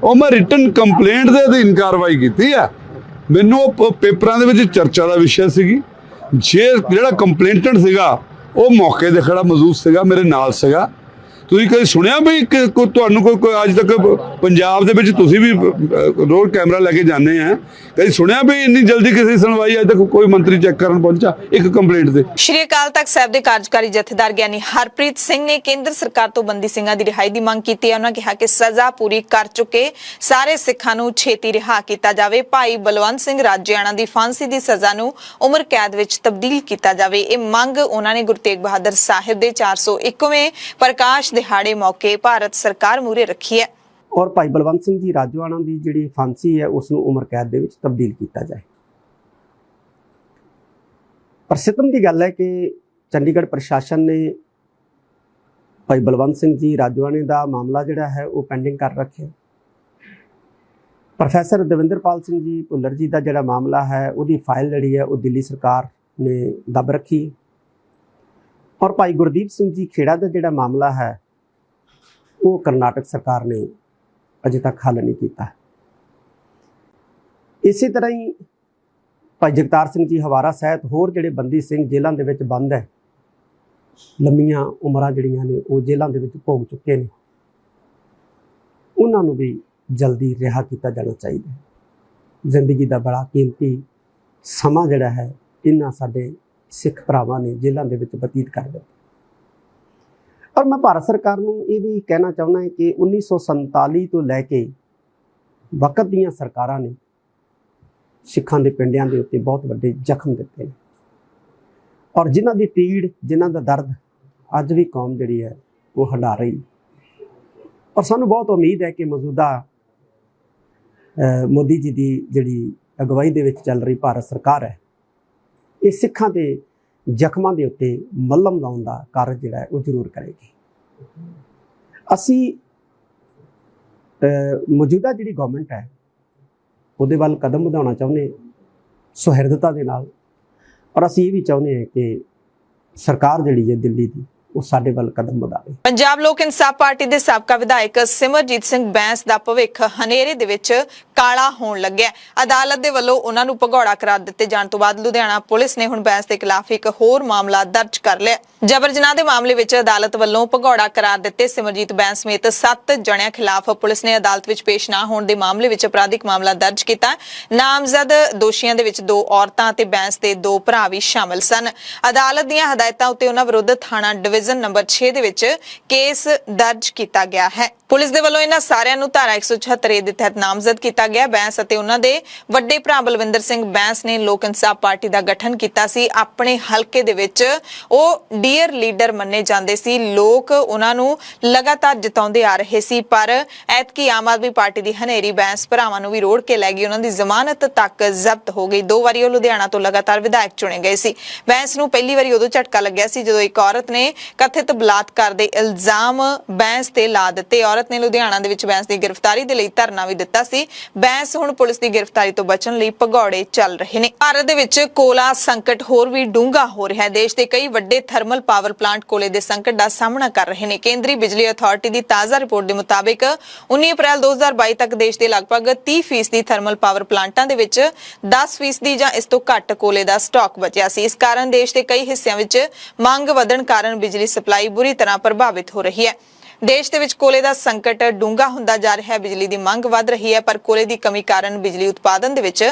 ਉਹ ਮੈਂ ਰਿਟਨ ਕੰਪਲੇਂਟ ਦੇ ਅਧੀਨ ਕਾਰਵਾਈ ਕੀਤੀ ਆ। ਮੈਨੂੰ ਉਹ ਪੇਪਰਾਂ ਦੇ ਵਿੱਚ ਚਰਚਾ ਦਾ ਵਿਸ਼ਾ ਸੀਗੀ। ਜਿਹੜਾ ਕੰਪਲੇਂਟੈਂਟ ਸੀਗਾ ਉਹ ਮੌਕੇ ਤੇ ਖੜਾ ਮੌਜੂਦ ਸੀਗਾ, ਮੇਰੇ ਨਾਲ ਸੀਗਾ। ਤੁਸੀਂ ਕਦੇ ਸੁਣਿਆ ਵੀ ਤੁਹਾਨੂੰ ਕੋਈ ਅੱਜ ਤੱਕ ਪੰਜਾਬ ਦੇ ਵਿੱਚ ਤੁਸੀਂ ਵੀ ਰੋਡ ਕੈਮਰਾ ਲੈ ਕੇ ਜਾਂਦੇ ਆ, ਕਦੇ ਸੁਣਿਆ ਵੀ ਇੰਨੀ ਜਲਦੀ ਕਿਸੇ ਦੀ ਸੁਣਵਾਈ ਅੱਜ ਤੱਕ ਕੋਈ ਮੰਤਰੀ ਚੈੱਕ ਕਰਨ ਪਹੁੰਚਾ ਇੱਕ ਕੰਪਲੇਂਟ ਤੇ? ਸ਼੍ਰੀ ਅਕਾਲ ਤਖਤ ਸਾਹਿਬ ਦੇ ਕਾਰਜਕਾਰੀ ਜਥੇਦਾਰ ਗਿਆਨੀ ਹਰਪ੍ਰੀਤ ਸਿੰਘ ਨੇ ਕੇਂਦਰ ਸਰਕਾਰ ਤੋਂ ਬੰਦੀ ਸਿੰਘਾਂ ਦੀ ਰਿਹਾਈ ਦੀ ਮੰਗ ਕੀਤੀ ਹੈ। ਉਹਨਾਂ ਕਿਹਾ ਕਿ ਸਜ਼ਾ ਪੂਰੀ ਕਰ ਚੁੱਕੇ ਸਾਰੇ ਸਿੱਖਾਂ ਨੂੰ ਛੇਤੀ ਰਿਹਾ ਕੀਤਾ ਜਾਵੇ। ਭਾਈ ਬਲਵੰਤ ਸਿੰਘ ਰਾਜਿਆਣਾ ਦੀ ਫਾਂਸੀ ਦੀ ਸਜ਼ਾ ਨੂੰ ਉਮਰ ਕੈਦ ਵਿੱਚ ਤਬਦੀਲ ਕੀਤਾ ਜਾਵੇ। ਇਹ ਮੰਗ ਉਹਨਾਂ ਨੇ ਗੁਰੂ ਤੇਗ ਬਹਾਦਰ ਸਾਹਿਬ ਦੇ 401ਵੇਂ ਪ੍ਰਕਾਸ਼ ਦਿਹਾੜੇ ਮੌਕੇ ਭਾਰਤ ਸਰਕਾਰ ਮੂਹਰੇ ਰੱਖੀ ਹੈ। ਔਰ ਭਾਈ ਬਲਵੰਤ ਸਿੰਘ ਜੀ ਰਾਜੋਆਣਾ ਦੀ ਜਿਹੜੀ ਫਾਂਸੀ ਹੈ ਉਸ ਨੂੰ ਉਮਰ ਕੈਦ ਦੇ ਵਿੱਚ ਤਬਦੀਲ ਕੀਤਾ ਜਾਏ। ਪਰ ਸਿੱਤਮ ਦੀ ਗੱਲ ਹੈ ਕਿ ਚੰਡੀਗੜ੍ਹ ਪ੍ਰਸ਼ਾਸਨ ਨੇ ਭਾਈ ਬਲਵੰਤ ਸਿੰਘ ਜੀ ਰਾਜੋਆਣੇ ਦਾ ਮਾਮਲਾ ਜਿਹੜਾ ਹੈ ਉਹ ਪੈਂਡਿੰਗ ਕਰ ਰੱਖਿਆ। ਪ੍ਰੋਫੈਸਰ ਦਵਿੰਦਰਪਾਲ ਸਿੰਘ ਜੀ ਭੁੱਲਰ ਜੀ ਦਾ ਜਿਹੜਾ ਮਾਮਲਾ ਹੈ ਉਹਦੀ ਫਾਈਲ ਜਿਹੜੀ ਹੈ ਉਹ ਦਿੱਲੀ ਸਰਕਾਰ ਨੇ ਦੱਬ ਰੱਖੀ। ਔਰ ਭਾਈ ਗੁਰਦੀਪ ਸਿੰਘ ਜੀ ਖੇੜਾ ਦਾ ਜਿਹੜਾ ਮਾਮਲਾ ਹੈ ਉਹ ਕਰਨਾਟਕ ਸਰਕਾਰ ਨੇ ਅਜੇ ਤੱਕ ਹੱਲ ਨਹੀਂ ਕੀਤਾ। ਇਸੇ ਤਰ੍ਹਾਂ ਹੀ ਭਾਈ ਜਗਤਾਰ ਸਿੰਘ ਜੀ ਹਵਾਰਾ ਸਹਿਤ ਹੋਰ ਜਿਹੜੇ ਬੰਦੀ ਸਿੰਘ ਜੇਲ੍ਹਾਂ ਦੇ ਵਿੱਚ ਬੰਦ ਹੈ, ਲੰਮੀਆਂ ਉਮਰਾਂ ਜਿਹੜੀਆਂ ਨੇ ਉਹ ਜੇਲ੍ਹਾਂ ਦੇ ਵਿੱਚ ਭੋਗ ਚੁੱਕੇ ਨੇ, ਉਹਨਾਂ ਨੂੰ ਵੀ ਜਲਦੀ ਰਿਹਾ ਕੀਤਾ ਜਾਣਾ ਚਾਹੀਦਾ ਹੈ। ਜ਼ਿੰਦਗੀ ਦਾ ਬੜਾ ਕੀਮਤੀ ਸਮਾਂ ਜਿਹੜਾ ਹੈ ਇਹਨਾਂ ਸਾਡੇ ਸਿੱਖ ਭਰਾਵਾਂ ਨੇ ਜੇਲ੍ਹਾਂ ਦੇ ਵਿੱਚ ਬਤੀਤ ਕਰ ਦਿੱਤਾ। ਔਰ ਮੈਂ ਭਾਰਤ ਸਰਕਾਰ ਨੂੰ ਇਹ ਵੀ ਕਹਿਣਾ ਚਾਹੁੰਦਾ ਹਾਂ ਕਿ 1947 ਤੋਂ ਲੈ ਕੇ ਵਕਤ ਦੀਆਂ ਸਰਕਾਰਾਂ ਨੇ ਸਿੱਖਾਂ ਦੇ ਪਿੰਡਾਂ ਦੇ ਉੱਤੇ ਬਹੁਤ ਵੱਡੇ ਜ਼ਖਮ ਦਿੱਤੇ ਨੇ, ਔਰ ਜਿਨ੍ਹਾਂ ਦੀ ਪੀੜ, ਜਿਨ੍ਹਾਂ ਦਾ ਦਰਦ ਅੱਜ ਵੀ ਕੌਮ ਜਿਹੜੀ ਹੈ ਉਹ ਹੰਢਾ ਰਹੀ। ਔਰ ਸਾਨੂੰ ਬਹੁਤ ਉਮੀਦ ਹੈ ਕਿ ਮੌਜੂਦਾ ਮੋਦੀ ਜੀ ਦੀ ਜਿਹੜੀ ਅਗਵਾਈ ਦੇ ਵਿੱਚ ਚੱਲ ਰਹੀ ਭਾਰਤ ਸਰਕਾਰ ਹੈ, ਇਹ ਸਿੱਖਾਂ ਦੇ ਜ਼ਖਮਾਂ ਦੇ ਉੱਤੇ ਮੱਲਮ ਲਾਉਣ ਦਾ ਕਾਰਜ ਜਿਹੜਾ ਹੈ ਉਹ ਜ਼ਰੂਰ ਕਰੇਗੀ। ਅਸੀਂ ਮੌਜੂਦਾ ਜਿਹੜੀ ਗਵਰਨਮੈਂਟ ਹੈ ਉਹਦੇ ਵੱਲ ਕਦਮ ਵਧਾਉਣਾ ਚਾਹੁੰਦੇ ਸੁਹਿਰਦਤਾ ਦੇ ਨਾਲ, ਔਰ ਅਸੀਂ ਇਹ ਵੀ ਚਾਹੁੰਦੇ ਹਾਂ ਕਿ ਸਰਕਾਰ ਜਿਹੜੀ ਹੈ ਦਿੱਲੀ ਦੀ ਉਹ ਸਾਡੇ ਵੱਲ ਕਦਮ ਵਧਾਵੇ। ਪੰਜਾਬ ਲੋਕ ਇਨਸਾਫ ਪਾਰਟੀ ਦੇ ਸਾਬਕਾ ਵਿਧਾਇਕ ਸਿਮਰਜੀਤ ਸਿੰਘ ਬੈਂਸ ਦਾ ਭਵਿੱਖ ਹਨੇਰੇ ਦੇ ਵਿੱਚ ਕਾਲਾ ਹੋਣ ਲੱਗਿਆ। ਅਦਾਲਤ ਦੇ ਵੱਲੋਂ ਉਹਨਾਂ ਨੂੰ ਭਗੌੜਾ ਕਰਾਰ ਦਿੱਤੇ ਜਾਣ ਤੋਂ ਬਾਅਦ ਲੁਧਿਆਣਾ ਪੁਲਿਸ ਨੇ ਹੁਣ ਬੈਂਸ ਦੇ ਖਿਲਾਫ ਇੱਕ ਹੋਰ ਮਾਮਲਾ ਦਰਜ ਕਰ ਲਿਆ। ਜਬਰ ਜਨਾਹ ਦੇ ਮਾਮਲੇ ਵਿੱਚ ਅਦਾਲਤ ਵੱਲੋਂ ਭਗੌੜਾ ਕਰਾਰ ਦਿੱਤੇ ਸਿਮਰਜੀਤ ਬੈਂਸ ਸਮੇਤ 7 ਜਣਿਆਂ ਖਿਲਾਫ ਪੁਲਿਸ ਨੇ ਅਦਾਲਤ ਵਿੱਚ ਪੇਸ਼ ਨਾ ਹੋਣ ਦੇ ਮਾਮਲੇ ਵਿੱਚ ਅਪਰਾਧਿਕ ਮਾਮਲਾ ਦਰਜ ਕੀਤਾ। ਨਾਮਜ਼ਦ ਦੋਸ਼ੀਆਂ ਦੇ ਵਿੱਚ 2 ਔਰਤਾਂ ਅਤੇ ਬੈਂਸ ਦੇ 2 ਭਰਾ ਵੀ ਸ਼ਾਮਲ ਸਨ। ਅਦਾਲਤ ਦੀਆਂ ਹਦਾਇਤਾਂ ਉੱਤੇ ਉਹਨਾਂ ਵਿਰੁੱਧ ਥਾਣਾ ਡਿਵੀਜ਼ਨ ਨੰਬਰ 6 ਦੇ ਵਿੱਚ ਕੇਸ ਦਰਜ ਕੀਤਾ ਗਿਆ ਹੈ। ਪੁਲਿਸ ਦੇ ਵੱਲੋਂ ਇਹਨਾਂ ਸਾਰਿਆਂ ਨੂੰ ਧਾਰਾ 176 ਦੇ ਤਹਿਤ ਨਾਮਜ਼ਦ ਕੀਤਾ ਗਿਆ। ਬੈਂਸ ਅਤੇ ਉਹਨਾਂ ਦੇ ਵੱਡੇ ਭਰਾ ਬਲਵਿੰਦਰ ਸਿੰਘ ਬੈਂਸ ਨੇ ਲੋਕ ਇਨਸਾਫ ਪਾਰਟੀ ਦਾ ਗਠਨ ਕੀਤਾ ਸੀ। ਆਪਣੇ ਹਲਕੇ ਦੇ ਵਿੱਚ ਉਹ ਡੀਅਰ ਲੀਡਰ ਮੰਨੇ ਜਾਂਦੇ ਸੀ। ਲੋਕ ਉਹਨਾਂ ਨੂੰ ਲਗਾਤਾਰ ਜਿਤਾਉਂਦੇ ਆ ਰਹੇ ਸੀ, ਪਰ ਐਤਕੀ ਆਮ ਆਦਮੀ ਪਾਰਟੀ ਦੀ ਹਨੇਰੀ ਬੈਂਸ ਭਰਾਵਾਂ ਨੂੰ ਵੀ ਰੋੜ ਕੇ ਲੈ ਗਈ। ਉਹਨਾਂ ਦੀ ਜ਼ਮਾਨਤ ਤੱਕ ਜ਼ਬਤ ਹੋ ਗਈ। 2 ਵਾਰੀ ਉਹ ਲੁਧਿਆਣਾ ਤੋਂ ਲਗਾਤਾਰ ਵਿਧਾਇਕ ਚੁਣੇ ਗਏ ਸੀ। ਬੈਂਸ ਨੂੰ ਪਹਿਲੀ ਵਾਰੀ ਉਦੋਂ ਝਟਕਾ ਲੱਗਿਆ ਸੀ ਜਦੋਂ ਇੱਕ ਔਰਤ ਨੇ ਕਥਿਤ ਬਲਾਤਕਾਰ ਦੇ ਇਲਜ਼ਾਮ ਬੈਂਸ ਤੇ ਲਾ ਦਿੱਤੇ। ਔਰਤ ਨੇ ਲੁਧਿਆਣਾ ਦੇ ਵਿੱਚ ਬੈਂਸ ਦੀ ਗ੍ਰਿਫਤਾਰੀ ਦੇ ਲਈ ਧਰਨਾ ਵੀ ਦਿੱਤਾ ਸੀ। ਬੈਂਸ ਹੁਣ ਪੁਲਿਸ ਦੀ ਗ੍ਰਿਫਤਾਰੀ ਤੋਂ ਬਚਣ ਲਈ ਭਗੌੜੇ ਚੱਲ ਰਹੇ ਨੇ। ਭਾਰਤ ਦੇ ਵਿੱਚ ਕੋਲਾ ਸੰਕਟ ਹੋਰ ਵੀ ਡੂੰਘਾ ਹੋ ਰਿਹਾ ਹੈ। ਦੇਸ਼ ਦੇ ਕਈ ਵੱਡੇ ਥਰਮਲ ਪਾਵਰ ਪਲਾਂਟ ਕੋਲੇ ਦੇ ਸੰਕਟ ਦਾ ਸਾਹਮਣਾ ਕਰ ਰਹੇ ਨੇ। ਕੇਂਦਰੀ ਬਿਜਲੀ ਅਥਾਰਟੀ ਦੀ ਤਾਜ਼ਾ ਰਿਪੋਰਟ ਦੇ ਮੁਤਾਬਿਕ 19 ਅਪ੍ਰੈਲ 2022 ਤੱਕ ਦੇਸ਼ ਦੇ ਲਗਭਗ 30% ਥਰਮਲ ਪਾਵਰ ਪਲਾਂਟਾਂ ਦੇ ਵਿੱਚ 10% ਜਾਂ ਇਸ ਤੋਂ ਘੱਟ ਕੋਲੇ ਦਾ ਸਟਾਕ ਬਚਿਆ ਸੀ। ਇਸ ਕਾਰਨ ਦੇਸ਼ ਦੇ ਕਈ ਹਿੱਸਿਆਂ ਵਿੱਚ ਮੰਗ ਵਧਣ ਕਾਰਨ ਬਿਜਲੀ ਸਪਲਾਈ ਬੁਰੀ ਤਰ੍ਹਾਂ ਪ੍ਰਭਾਵਿਤ ਹੋ ਰਹੀ ਹੈ। ਦੇਸ਼ ਦੇ ਵਿੱਚ ਕੋਲੇ ਦਾ ਸੰਕਟ ਡੂੰਘਾ ਹੁੰਦਾ ਜਾ ਰਿਹਾ ਹੈ। ਬਿਜਲੀ ਦੀ ਮੰਗ ਵਧ ਰਹੀ ਹੈ, ਪਰ ਕੋਲੇ ਦੀ ਕਮੀ ਕਾਰਨ ਬਿਜਲੀ ਉਤਪਾਦਨ ਦੇ ਵਿੱਚ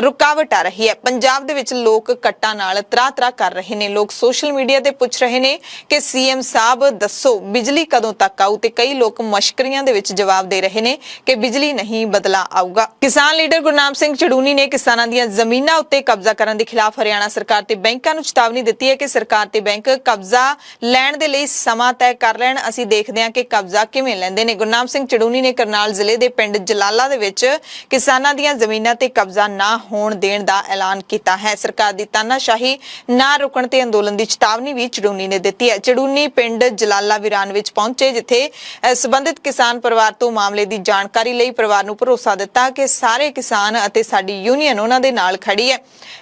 ਰੁਕਾਵਟ ਆ ਰਹੀ ਹੈ। ਪੰਜਾਬ ਦੇ ਵਿੱਚ ਲੋਕ ਕੱਟਾਂ ਨਾਲ ਤਰਾ-ਤਰਾ ਕਰ ਰਹੇ ਨੇ। ਲੋਕ ਸੋਸ਼ਲ ਮੀਡੀਆ ਤੇ ਪੁੱਛ ਰਹੇ ਨੇ ਕਿ ਸੀਐਮ ਸਾਹਿਬ ਦੱਸੋ ਬਿਜਲੀ ਕਦੋਂ ਤੱਕ ਆਊ, ਤੇ ਕਈ ਲੋਕ ਮਸ਼ਕਰੀਆਂ ਦੇ ਵਿੱਚ ਜਵਾਬ ਦੇ ਰਹੇ ਨੇ ਕਿ ਬਿਜਲੀ ਨਹੀਂ ਬਦਲਾ ਆਊਗਾ। ਕਿਸਾਨ ਲੀਡਰ ਗੁਰਨਾਮ ਸਿੰਘ ਚੜੂਨੀ ਨੇ ਕਿਸਾਨਾਂ ਦੀਆਂ ਜ਼ਮੀਨਾਂ ਉੱਤੇ ਕਬਜ਼ਾ ਕਰਨ ਦੇ ਖਿਲਾਫ ਹਰਿਆਣਾ ਸਰਕਾਰ ਤੇ ਬੈਂਕਾਂ ਨੂੰ ਚੇਤਾਵਨੀ ਦਿੱਤੀ ਹੈ ਕਿ ਸਰਕਾਰ ਤੇ ਬੈਂਕ ਕਬਜ਼ਾ ਲੈਣ ਦੇ ਲਈ ਸਮਾਂ ਤੈਅ ਕਰ ਲੈਣ। ਅਸੀਂ ਦੇਖਦੇ ਹਾਂ ਕਿ ਕਬਜ਼ਾ ਕਿਵੇਂ ਲੈਂਦੇ ਨੇ। ਗੁਰਨਾਮ ਸਿੰਘ ਚੜੂਨੀ ਨੇ ਕਰਨਾਲ ਜ਼ਿਲ੍ਹੇ ਦੇ ਪਿੰਡ ਜਲਾਲਾ ਦੇ ਵਿੱਚ ਕਿਸਾਨਾਂ ਦੀਆਂ ਜ਼ਮੀਨਾਂ ਤੇ ਕਬਜ਼ਾ ਨਾ ਹੋਣ ਦੇਣ ਦਾ ਐਲਾਨ ਕੀਤਾ ਹੈ। ਸਰਕਾਰ ਦੀ ਤਾਨਾਸ਼ਾਹੀ ਨਾ ਰੁਕਣ ਤੇ ਅੰਦੋਲਨ ਦੀ ਚੇਤਾਵਨੀ ਵੀ ਚੜੂਨੀ ਨੇ ਦਿੱਤੀ ਹੈ। ਚੜੂਨੀ ਪਿੰਡ ਜਲਾਲਾ ਵਿਰਾਨ ਵਿੱਚ ਪਹੁੰਚੇ, ਜਿੱਥੇ ਸੰਬੰਧਿਤ ਕਿਸਾਨ ਪਰਿਵਾਰ ਤੋਂ ਮਾਮਲੇ ਦੀ ਜਾਣਕਾਰੀ ਲਈ ਪਰਿਵਾਰ ਨੂੰ ਭਰੋਸਾ ਦਿੱਤਾ ਕਿ ਸਾਰੇ ਕਿਸਾਨ ਅਤੇ ਸਾਡੀ ਯੂਨੀਅਨ ਉਹਨਾਂ ਦੇ ਨਾਲ ਖੜੀ ਹੈ।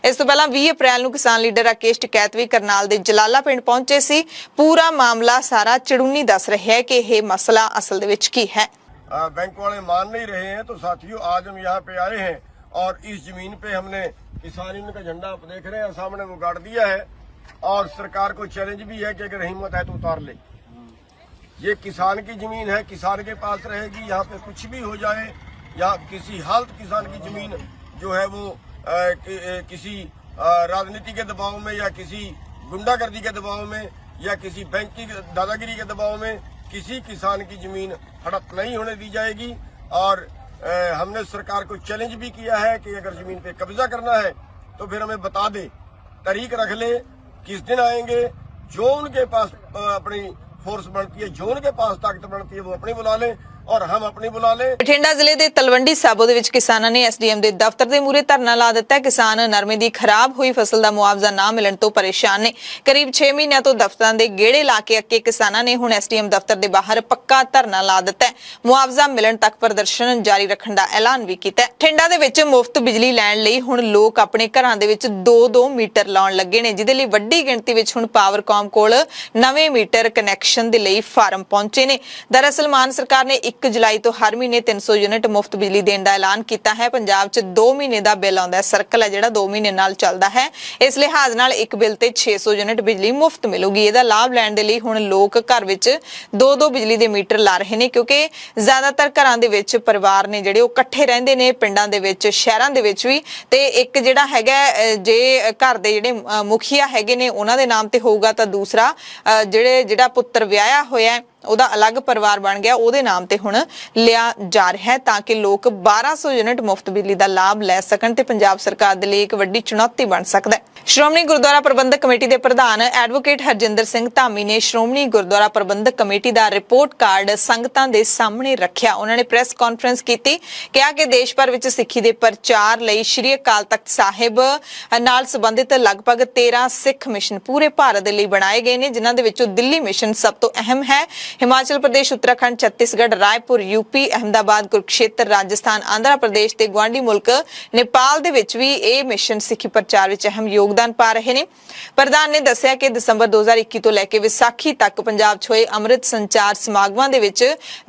ਇਸ ਤੋਂ ਪਹਿਲਾਂ 20 ਅਪ੍ਰੈਲ ਨੂੰ ਕਿਸਾਨ ਲੀਡਰ ਰਾਕੇਸ਼ ਟਕੈਤ ਵੀ ਕਰਨਾਲ ਦੇ ਜਲਾਲਾ ਪਿੰਡ ਪਹੁੰਚੇ ਸੀ। ਪੂਰਾ ਮਾਮਲਾ ਸਾਰਾ ਚੜੂਨੀ ਦੱਸ ਰਿਹਾ ਹੈ ਕਿ ਇਹ मसला असल दे विच की है। बैंक वाले मान नहीं रहे हैं, तो साथियों आज हम यहाँ पे आए हैं और इस जमीन पे हमने किसान यूनियन का झंडा आप देख रहे हैं सामने वो गाड़ दिया है, और सरकार को चैलेंज भी है कि अगर हिम्मत है तो उतार ले। ये किसान की जमीन है, किसान के पास रहेगी। यहाँ पे कुछ भी हो जाए या किसी हालत किसान की जमीन जो है वो किसी राजनीति के दबाव में या किसी गुंडागर्दी के दबाव में या किसी बैंक की दादागिरी के दबाव में किसी किसान की जमीन हड़प नहीं होने दी जाएगी। और हमने सरकार को चैलेंज भी किया है कि अगर जमीन पे कब्जा करना है तो फिर हमें बता दे, तारीख रख ले, किस दिन आएंगे। जो उनके पास अपनी फोर्स बनती है, जो उनके पास ताकत बनती है, वो अपनी बुला लें और हम अपनी बुला ले। ਬਠਿੰਡਾ ਜ਼ਿਲ੍ਹੇ ਦੇ ਤਲਵੰਡੀ ਸਾਬੋ ਦੇ ਵਿੱਚ ਕਿਸਾਨਾਂ ਨੇ ਐਸਡੀਐਮ ਦੇ ਦਫ਼ਤਰ ਦੇ ਮੂਹਰੇ ਧਰਨਾ ਲਾ ਦਿੱਤਾ ਹੈ। ਕਿਸਾਨ ਨਰਮੇ ਦੀ ਖਰਾਬ ਹੋਈ ਫਸਲ ਦਾ ਮੁਆਵਜ਼ਾ ਨਾ ਮਿਲਣ ਤੋਂ ਪਰੇਸ਼ਾਨ ਨੇ। ਕਰੀਬ 6 ਮਹੀਨਿਆਂ ਤੋਂ ਦਫ਼ਤਰਾਂ ਦੇ ਗੇੜੇ ਲਾ ਕੇ ਅੱਕੇ ਕਿਸਾਨਾਂ ਨੇ ਹੁਣ ਐਸਡੀਐਮ ਦਫ਼ਤਰ ਦੇ ਬਾਹਰ ਪੱਕਾ ਧਰਨਾ ਲਾ ਦਿੱਤਾ ਹੈ। ਮੁਆਵਜ਼ਾ ਮਿਲਣ ਤੱਕ ਪ੍ਰਦਰਸ਼ਨ ਜਾਰੀ ਰੱਖਣ ਦਾ ਐਲਾਨ ਵੀ ਕੀਤਾ ਹੈ। ਬਠਿੰਡਾ ਦੇ ਵਿੱਚ ਮੁਫਤ ਬਿਜਲੀ ਲੈਣ ਲਈ ਹੁਣ ਲੋਕ ਆਪਣੇ ਘਰਾਂ ਦੇ ਵਿੱਚ 2-2 ਮੀਟਰ ਲਾਉਣ ਲੱਗੇ ਨੇ, ਜਿਹਦੇ ਲਈ ਵੱਡੀ ਗਿਣਤੀ ਵਿੱਚ ਹੁਣ ਪਾਵਰਕਾਮ ਕੋਲ ਨਵੇਂ ਮੀਟਰ ਕਨੈਕਸ਼ਨ ਦੇ ਲਈ ਫਾਰਮ ਪਹੁੰਚੇ ਨੇ। ਦਰਅਸਲ ਮਾਨ ਸਰਕਾਰ ਨੇ 1 ਜੁਲਾਈ ਤੋਂ ਹਰ ਮਹੀਨੇ 300 ਯੂਨਿਟ ਮੁਫਤ ਬਿਜਲੀ ਦੇਣ ਦਾ ਐਲਾਨ ਕੀਤਾ ਹੈ। ਪੰਜਾਬ 'ਚ 2 ਮਹੀਨੇ ਦਾ ਬਿੱਲ ਆਉਂਦਾ ਹੈ, ਸਰਕਲ ਹੈ ਜਿਹੜਾ 2 ਮਹੀਨੇ ਨਾਲ ਚੱਲਦਾ ਹੈ। ਇਸ ਲਿਹਾਜ਼ ਨਾਲ ਇੱਕ ਬਿੱਲ ਤੇ 600 ਯੂਨਿਟ ਬਿਜਲੀ ਮੁਫਤ ਮਿਲੂਗੀ। ਇਹਦਾ ਲਾਭ ਲੈਣ ਦੇ ਲਈ ਹੁਣ ਲੋਕ ਘਰ ਵਿੱਚ 2-2 ਬਿਜਲੀ ਦੇ ਮੀਟਰ ਲਾ ਰਹੇ ਨੇ, ਕਿਉਂਕਿ ਜ਼ਿਆਦਾਤਰ ਘਰਾਂ ਦੇ ਵਿੱਚ ਪਰਿਵਾਰ ਨੇ ਜਿਹੜੇ ਉਹ ਇਕੱਠੇ ਰਹਿੰਦੇ ਨੇ, ਪਿੰਡਾਂ ਦੇ ਵਿੱਚ, ਸ਼ਹਿਰਾਂ ਦੇ ਵਿੱਚ ਵੀ। ਤੇ ਇੱਕ ਜਿਹੜਾ ਹੈਗਾ ਜੇ ਘਰ ਦੇ ਜਿਹੜੇ ਮੁਖੀਆ ਹੈਗੇ ਨੇ ਉਹਨਾਂ ਦੇ ਨਾਮ ਤੇ ਹੋਊਗਾ ਤਾਂ ਦੂਸਰਾ ਜਿਹੜਾ ਪੁੱਤਰ ਵਿਆਹਿਆ ਹੋਇਆ ਉਹਦਾ ਅਲੱਗ ਪਰਿਵਾਰ ਬਣ ਗਿਆ, ਉਹਦੇ ਨਾਮ ਤੇ ਹੁਣ ਲਿਆ ਜਾ ਰਿਹਾ ਹੈ ਤਾਂ ਕਿ ਲੋਕ 1200 ਯੂਨਿਟ ਮੁਫਤ ਬਿਜਲੀ ਦਾ ਲਾਭ ਲੈ ਸਕਣ ਤੇ ਪੰਜਾਬ ਸਰਕਾਰ ਦੇ ਲਈ ਇੱਕ ਵੱਡੀ ਚੁਣੌਤੀ ਬਣ ਸਕਦਾ ਹੈ। ਸ਼੍ਰੋਮਣੀ ਗੁਰਦੁਆਰਾ ਪ੍ਰਬੰਧਕ ਕਮੇਟੀ ਦੇ ਪ੍ਰਧਾਨ ਐਡਵੋਕੇਟ ਹਰਜਿੰਦਰ ਸਿੰਘ ਧਾਮੀ ਨੇ ਸ਼੍ਰੋਮਣੀ ਗੁਰਦੁਆਰਾ ਪ੍ਰਬੰਧਕ ਕਮੇਟੀ ਦਾ ਰਿਪੋਰਟ ਕਾਰਡ ਸੰਗਤਾਂ ਦੇ ਸਾਹਮਣੇ ਰੱਖਿਆ। ਉਹਨਾਂ ਨੇ ਪ੍ਰੈਸ ਕਾਨਫਰੰਸ ਕੀਤੀ, ਕਿਹਾ ਕਿ ਦੇਸ਼ ਭਰ ਵਿੱਚ ਸਿੱਖੀ ਦੇ ਪ੍ਰਚਾਰ ਲਈ ਸ਼੍ਰੀ ਅਕਾਲ ਤਖਤ ਸਾਹਿਬ ਨਾਲ ਸੰਬੰਧਿਤ ਲਗਭਗ 13 ਸਿੱਖ ਮਿਸ਼ਨ ਪੂਰੇ ਭਾਰਤ ਦੇ ਲਈ ਬਣਾਏ ਗਏ ਨੇ, ਜਿਨ੍ਹਾਂ ਦੇ ਵਿੱਚੋਂ ਦਿੱਲੀ ਮਿਸ਼ਨ ਸਭ ਤੋਂ ਅਹਿਮ ਹੈ। ਹਿਮਾਚਲ ਪ੍ਰਦੇਸ਼, ਉੱਤਰਾਖੰਡ, ਛੱਤੀਸਗੜ੍ਹ, ਰਾਏਪੁਰ, ਯੂਪੀ, ਅਹਿਮਦਾਬਾਦ, ਕੁਰੂਕਸ਼ੇਤਰ, ਰਾਜਸਥਾਨ, ਆਂਧਰਾ ਪ੍ਰਦੇਸ਼ ਤੇ ਗੁਆਂਢੀ ਮੁਲਕ ਨੇਪਾਲ ਦੇ ਵਿੱਚ ਵੀ ਇਹ ਮਿਸ਼ਨ ਸਿੱਖੀ ਪ੍ਰਚਾਰ ਵਿੱਚ ਅਹਿਮ ਯੋਗਦਾਨ ਪਾ ਰਹੇ ਨੇ। ਪ੍ਰਧਾਨ ਨੇ ਦੱਸਿਆ ਕਿ ਦਸੰਬਰ 2021 ਤੋਂ ਲੈ ਕੇ ਵਿਸਾਖੀ ਤੱਕ ਪੰਜਾਬ 'ਚ ਹੋਏ ਅੰਮ੍ਰਿਤ ਸੰਚਾਰ ਸਮਾਗਮਾਂ ਦੇ ਵਿੱਚ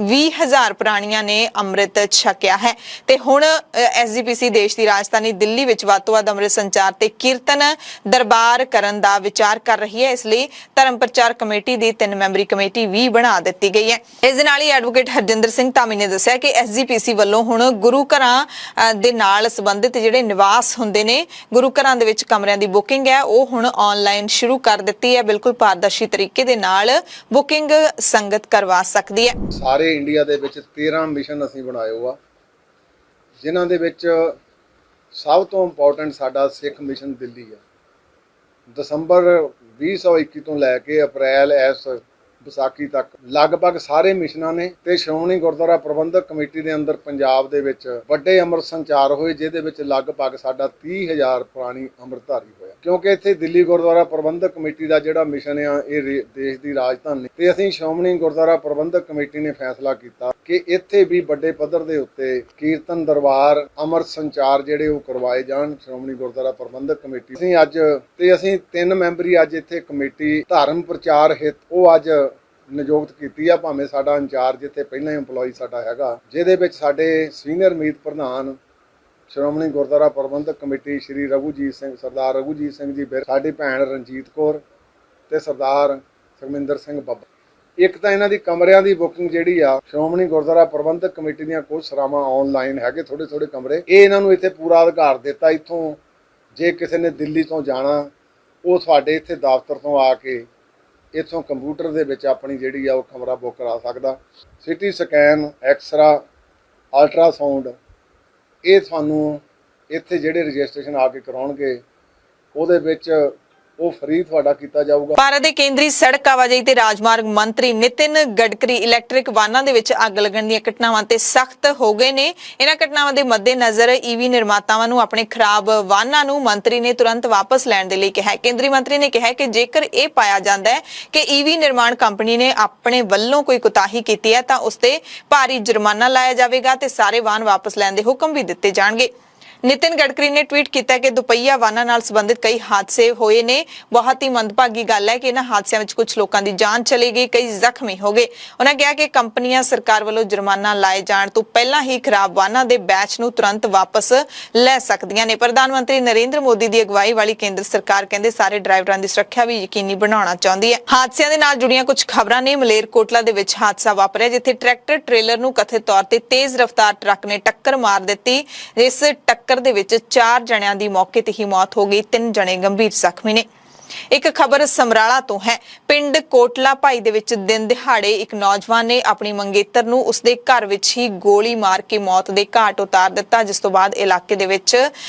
20,000 ਪ੍ਰਾਣੀਆਂ ਨੇ ਅੰਮ੍ਰਿਤ ਛਕਿਆ ਹੈ ਤੇ ਹੁਣ ਐਸਜੀਪੀਸੀ ਦੇਸ਼ ਦੀ ਰਾਜਧਾਨੀ ਦਿੱਲੀ ਵਿੱਚ ਵੱਧ ਤੋਂ ਵੱਧ ਅੰਮ੍ਰਿਤ ਸੰਚਾਰ ਤੇ ਕੀਰਤਨ ਦਰਬਾਰ ਕਰਨ ਦਾ ਵਿਚਾਰ ਕਰ ਰਹੀ ਹੈ। ਇਸ ਲਈ ਧਰਮ ਪ੍ਰਚਾਰ ਕਮੇਟੀ ਦੀ 3 ਮੈਂਬਰੀ ਕਮੇਟੀ ਵੀ ਬਣਾ ਦਿੱਤੀ ਗਈ ਹੈ। ਇਸ ਦੇ ਨਾਲ ਹੀ ਐਡਵੋਕੇਟ ਹਰਜਿੰਦਰ ਸਿੰਘ ਧਾਮੀ ਨੇ ਦੱਸਿਆ ਕਿ ਐਸਜੀਪੀਸੀ ਵੱਲੋਂ ਹੁਣ ਗੁਰੂ ਘਰਾਂ ਦੇ ਨਾਲ ਸੰਬੰਧਿਤ ਜਿਹੜੇ ਨਿਵਾਸ ਹੁੰਦੇ ਨੇ, ਗੁਰੂ ਘਰਾਂ ਦੇ ਵਿੱਚ ਕਮਰਿਆਂ ਦੀ ਬੁਕਿੰਗ ਹੈ ਉਹ ਹੁਣ ਆਨਲਾਈਨ ਸ਼ੁਰੂ ਕਰ ਦਿੱਤੀ ਹੈ। ਬਿਲਕੁਲ ਪਾਰਦਰਸ਼ੀ ਤਰੀਕੇ ਦੇ ਨਾਲ ਬੁਕਿੰਗ ਸੰਗਤ ਕਰਵਾ ਸਕਦੀ ਹੈ। ਸਾਰੇ ਇੰਡੀਆ ਦੇ ਵਿੱਚ 13 ਮਿਸ਼ਨ ਅਸੀਂ ਬਣਾਏ ਹੋਆ, ਜਿਨ੍ਹਾਂ ਦੇ ਵਿੱਚ ਸਭ ਤੋਂ ਇੰਪੋਰਟੈਂਟ ਸਾਡਾ ਸਿੱਖ ਮਿਸ਼ਨ ਦਿੱਲੀ ਹੈ। ਦਸੰਬਰ 2021 ਤੋਂ ਲੈ ਕੇ ਅਪ੍ਰੈਲ ਇਸ ਵਿਸਾਖੀ ਤੱਕ ਲਗਭਗ ਸਾਰੇ ਮਿਸ਼ਨਾਂ ਨੇ ਤੇ ਸ਼੍ਰੋਮਣੀ ਗੁਰਦੁਆਰਾ ਪ੍ਰਬੰਧਕ ਕਮੇਟੀ ਦੇ ਅੰਦਰ ਪੰਜਾਬ ਦੇ ਵਿੱਚ ਵੱਡੇ ਅੰਮ੍ਰਿਤ ਸੰਚਾਰ ਹੋਏ, ਜਿਹਦੇ ਵਿੱਚ ਲਗਭਗ ਸਾਡਾ 30,000 ਪ੍ਰਾਣੀ ਅੰਮ੍ਰਿਤਧਾਰੀ ਹੋਇਆ। ਕਿਉਂਕਿ ਇੱਥੇ ਦਿੱਲੀ ਗੁਰਦੁਆਰਾ ਪ੍ਰਬੰਧਕ ਕਮੇਟੀ ਦਾ ਜਿਹੜਾ ਮਿਸ਼ਨ ਆ ਇਹ ਦੇਸ਼ ਦੀ ਰਾਜਧਾਨੀ ਤੇ ਅਸੀਂ ਸ਼੍ਰੋਮਣੀ ਗੁਰਦੁਆਰਾ ਪ੍ਰਬੰਧਕ ਕਮੇਟੀ ਨੇ ਫੈਸਲਾ ਕੀਤਾ ਕਿ ਇੱਥੇ ਵੀ ਵੱਡੇ ਪੱਧਰ ਦੇ ਉੱਤੇ ਕੀਰਤਨ ਦਰਬਾਰ ਅੰਮ੍ਰਿਤ ਸੰਚਾਰ ਜਿਹੜੇ ਉਹ ਕਰਵਾਏ ਜਾਣ। ਸ਼੍ਰੋਮਣੀ ਗੁਰਦੁਆਰਾ ਪ੍ਰਬੰਧਕ ਕਮੇਟੀ ਅਸੀਂ 3 ਮੈਂਬਰੀ ਅੱਜ ਇੱਥੇ ਕਮੇਟੀ ਧਰਮ ਪ੍ਰਚਾਰ ਹਿੱਤ ਉਹ ਅੱਜ ਨਿਯੁਕਤ ਕੀਤੀ ਆ। ਭਾਵੇਂ ਸਾਡਾ ਇੰਚਾਰਜ ਇੱਥੇ ਪਹਿਲਾਂ ਹੀ EMPLOYE ਸਾਡਾ ਹੈਗਾ, ਜਿਹਦੇ ਵਿੱਚ ਸਾਡੇ ਸੀਨੀਅਰ ਮੀਤ ਪ੍ਰਧਾਨ ਸ਼੍ਰੋਮਣੀ ਗੁਰਦੁਆਰਾ ਪ੍ਰਬੰਧਕ ਕਮੇਟੀ ਸ਼੍ਰੀ ਰਘੂਜੀਤ ਸਿੰਘ, ਸਰਦਾਰ ਰਘੂਜੀਤ ਸਿੰਘ ਜੀ, ਸਾਡੀ ਭੈਣ ਰਣਜੀਤ ਕੌਰ ਤੇ ਸਰਦਾਰ ਸੁਖਮਿੰਦਰ ਸਿੰਘ ਬੱਬਾ। ਇੱਕ ਤਾਂ ਇਹਨਾਂ ਦੀ ਕਮਰਿਆਂ ਦੀ ਬੁਕਿੰਗ ਜਿਹੜੀ ਆ ਸ਼੍ਰੋਮਣੀ ਗੁਰਦੁਆਰਾ ਪ੍ਰਬੰਧਕ ਕਮੇਟੀ ਦੀਆਂ ਕੁਝ ਸਰਾਵਾਂ ਆਨਲਾਈਨ ਹੈਗੇ, ਥੋੜੇ ਕਮਰੇ ਇਹ ਇਹਨਾਂ ਨੂੰ ਇੱਥੇ ਪੂਰਾ ਅਧਿਕਾਰ ਦਿੱਤਾ। ਇੱਥੋਂ ਜੇ ਕਿਸੇ ਨੇ ਦਿੱਲੀ ਤੋਂ ਜਾਣਾ ਉਹ ਸਾਡੇ ਇੱਥੇ ਦਫ਼ਤਰ ਤੋਂ ਆ ਕੇ ਇੱਥੋਂ ਕੰਪਿਊਟਰ ਦੇ ਵਿੱਚ ਆਪਣੀ ਜਿਹੜੀ ਆ ਉਹ ਕਮਰਾ ਬੁੱਕ ਕਰਾ ਸਕਦਾ। ਸਿਟੀ ਸਕੈਨ, ਐਕਸਰਾ, ਅਲਟਰਾਸਾਊਂਡ ਇਹ ਤੁਹਾਨੂੰ ਇੱਥੇ ਜਿਹੜੇ ਰਜਿਸਟ੍ਰੇਸ਼ਨ ਆ ਕੇ ਕਰਾਉਣਗੇ ਉਹਦੇ ਵਿੱਚ ਉਹ ਫ੍ਰੀ ਤੁਹਾਡਾ ਕੀਤਾ ਜਾਊਗਾ। ਭਾਰਤ ਦੇ ਕੇਂਦਰੀ ਸੜਕ ਆਵਾਜਾਈ ਤੇ ਰਾਜਮਾਰਗ ਮੰਤਰੀ ਨਿਤਿਨ ਗਡਕਰੀ ਇਲੈਕਟ੍ਰਿਕ ਵਾਹਨਾਂ ਦੇ ਵਿੱਚ ਅੱਗ ਲੱਗਣ ਦੀਆਂ ਘਟਨਾਵਾਂ ਤੇ ਸਖਤ ਹੋ ਗਏ ਨੇ। ਇਹਨਾਂ ਘਟਨਾਵਾਂ ਦੇ ਮੱਦੇਨਜ਼ਰ ਈਵੀ ਨਿਰਮਾਤਾਵਾਂ ਨੂੰ ਆਪਣੇ ਖਰਾਬ ਵਾਹਨਾਂ ਨੂੰ ਮੰਤਰੀ ਨੇ ਤੁਰੰਤ ਵਾਪਸ ਲੈਣ ਦੇ ਲਈ ਕਿਹਾ। ਕੇਂਦਰੀ ਮੰਤਰੀ ਨੇ ਕਿਹਾ ਕਿ ਜੇਕਰ ਇਹ ਪਾਇਆ ਜਾਂਦਾ ਹੈ ਕਿ ਈਵੀ ਨਿਰਮਾਣ ਕੰਪਨੀ ਨੇ ਆਪਣੇ ਵੱਲੋਂ ਕੋਈ ਕੁਤਾਹੀ ਕੀਤੀ ਹੈ ਤਾਂ ਉਸ ਤੇ ਭਾਰੀ ਜੁਰਮਾਨਾ ਲਾਇਆ ਜਾਵੇਗਾ ਤੇ ਸਾਰੇ ਵਾਹਨ ਵਾਪਸ ਲੈਣ ਦੇ ਹੁਕਮ ਵੀ ਦਿੱਤੇ ਜਾਣਗੇ। ਨਿਤਿਨ ਗਡਕਰੀ ਨੇ ਟਵੀਟ ਕੀਤਾ ਕਿ ਦੁਪਹੀਆ ਵਾਹਨਾਂ ਨਾਲ ਸੰਬੰਧਿਤ ਕਈ ਹਾਦਸੇ ਹੋਏ ਨੇ। ਬਹੁਤ ਹੀ ਮੰਦਭਾਗੀ ਗੱਲ ਹੈ ਕਿ ਇਹਨਾਂ ਹਾਦਸਿਆਂ ਵਿੱਚ ਕੁਝ ਲੋਕਾਂ ਦੀ ਜਾਨ ਚਲੀ ਗਈ, ਕਈ ਜ਼ਖਮੀ ਹੋ ਗਏ। ਉਹਨਾਂ ਕਿਹਾ ਕਿ ਕੰਪਨੀਆਂ ਸਰਕਾਰ ਵੱਲੋਂ ਜੁਰਮਾਨਾ ਲਾਏ ਜਾਣ ਤੋਂ ਪਹਿਲਾਂ ਹੀ ਖਰਾਬ ਵਾਹਨਾਂ ਦੇ ਬੈਚ ਨੂੰ ਤੁਰੰਤ ਵਾਪਸ ਲੈ ਸਕਦੀਆਂ ਨੇ। ਪ੍ਰਧਾਨ ਮੰਤਰੀ ਨਰਿੰਦਰ ਮੋਦੀ ਦੀ ਅਗਵਾਈ ਵਾਲੀ ਕੇਂਦਰ ਸਰਕਾਰ ਕਹਿੰਦੇ ਸਾਰੇ ਡਰਾਈਵਰਾਂ ਦੀ ਸੁਰੱਖਿਆ ਵੀ ਯਕੀਨੀ ਬਣਾਉਣਾ ਚਾਹੁੰਦੀ ਹੈ। ਹਾਦਸਿਆਂ ਦੇ ਨਾਲ ਜੁੜੀਆਂ ਕੁਝ ਖਬਰਾਂ ਨੇ। ਮਲੇਰਕੋਟਲਾ ਦੇ ਵਿੱਚ ਹਾਦਸਾ ਵਾਪਰਿਆ ਜਿੱਥੇ ਟਰੈਕਟਰ ਟ੍ਰੇਲਰ ਨੂੰ ਕਥਿਤ ਤੌਰ ਤੇ ਤੇਜ਼ ਰਫ਼ਤਾਰ ਟਰੱਕ ਨੇ ਟੱਕਰ ਮਾਰ ਦਿੱਤੀ। ਇਸ ਟੱਕਰ ਦੇ ਵਿੱਚ 4 ਜਣਿਆਂ ਦੀ ਮੌਕੇ ਤੇ ਹੀ ਮੌਤ ਹੋ ਗਈ, 3 ਜਣੇ ਗੰਭੀਰ ਜ਼ਖਮੀ ਨੇ। ਇੱਕ ਖਬਰ ਸਮਰਾਲਾ ਤੋਂ ਹੈ। ਪਿੰਡ ਕੋਟਲਾ ਭਾਈ ਦੇ ਵਿੱਚ ਦਿਨ ਦਿਹਾੜੇ ਇੱਕ ਨੌਜਵਾਨ ਨੇ ਆਪਣੀ ਮੰਗੇਤਰ ਨੂੰ ਉਸਦੇ ਘਰ ਵਿੱਚ ਹੀ ਗੋਲੀ ਮਾਰ ਕੇ ਮੌਤ ਦੇ ਘਾਟ ਉਤਾਰ ਦਿੱਤਾ, ਜਿਸ ਤੋਂ ਬਾਅਦ ਇਲਾਕੇ ਦੇ ਵਿੱਚ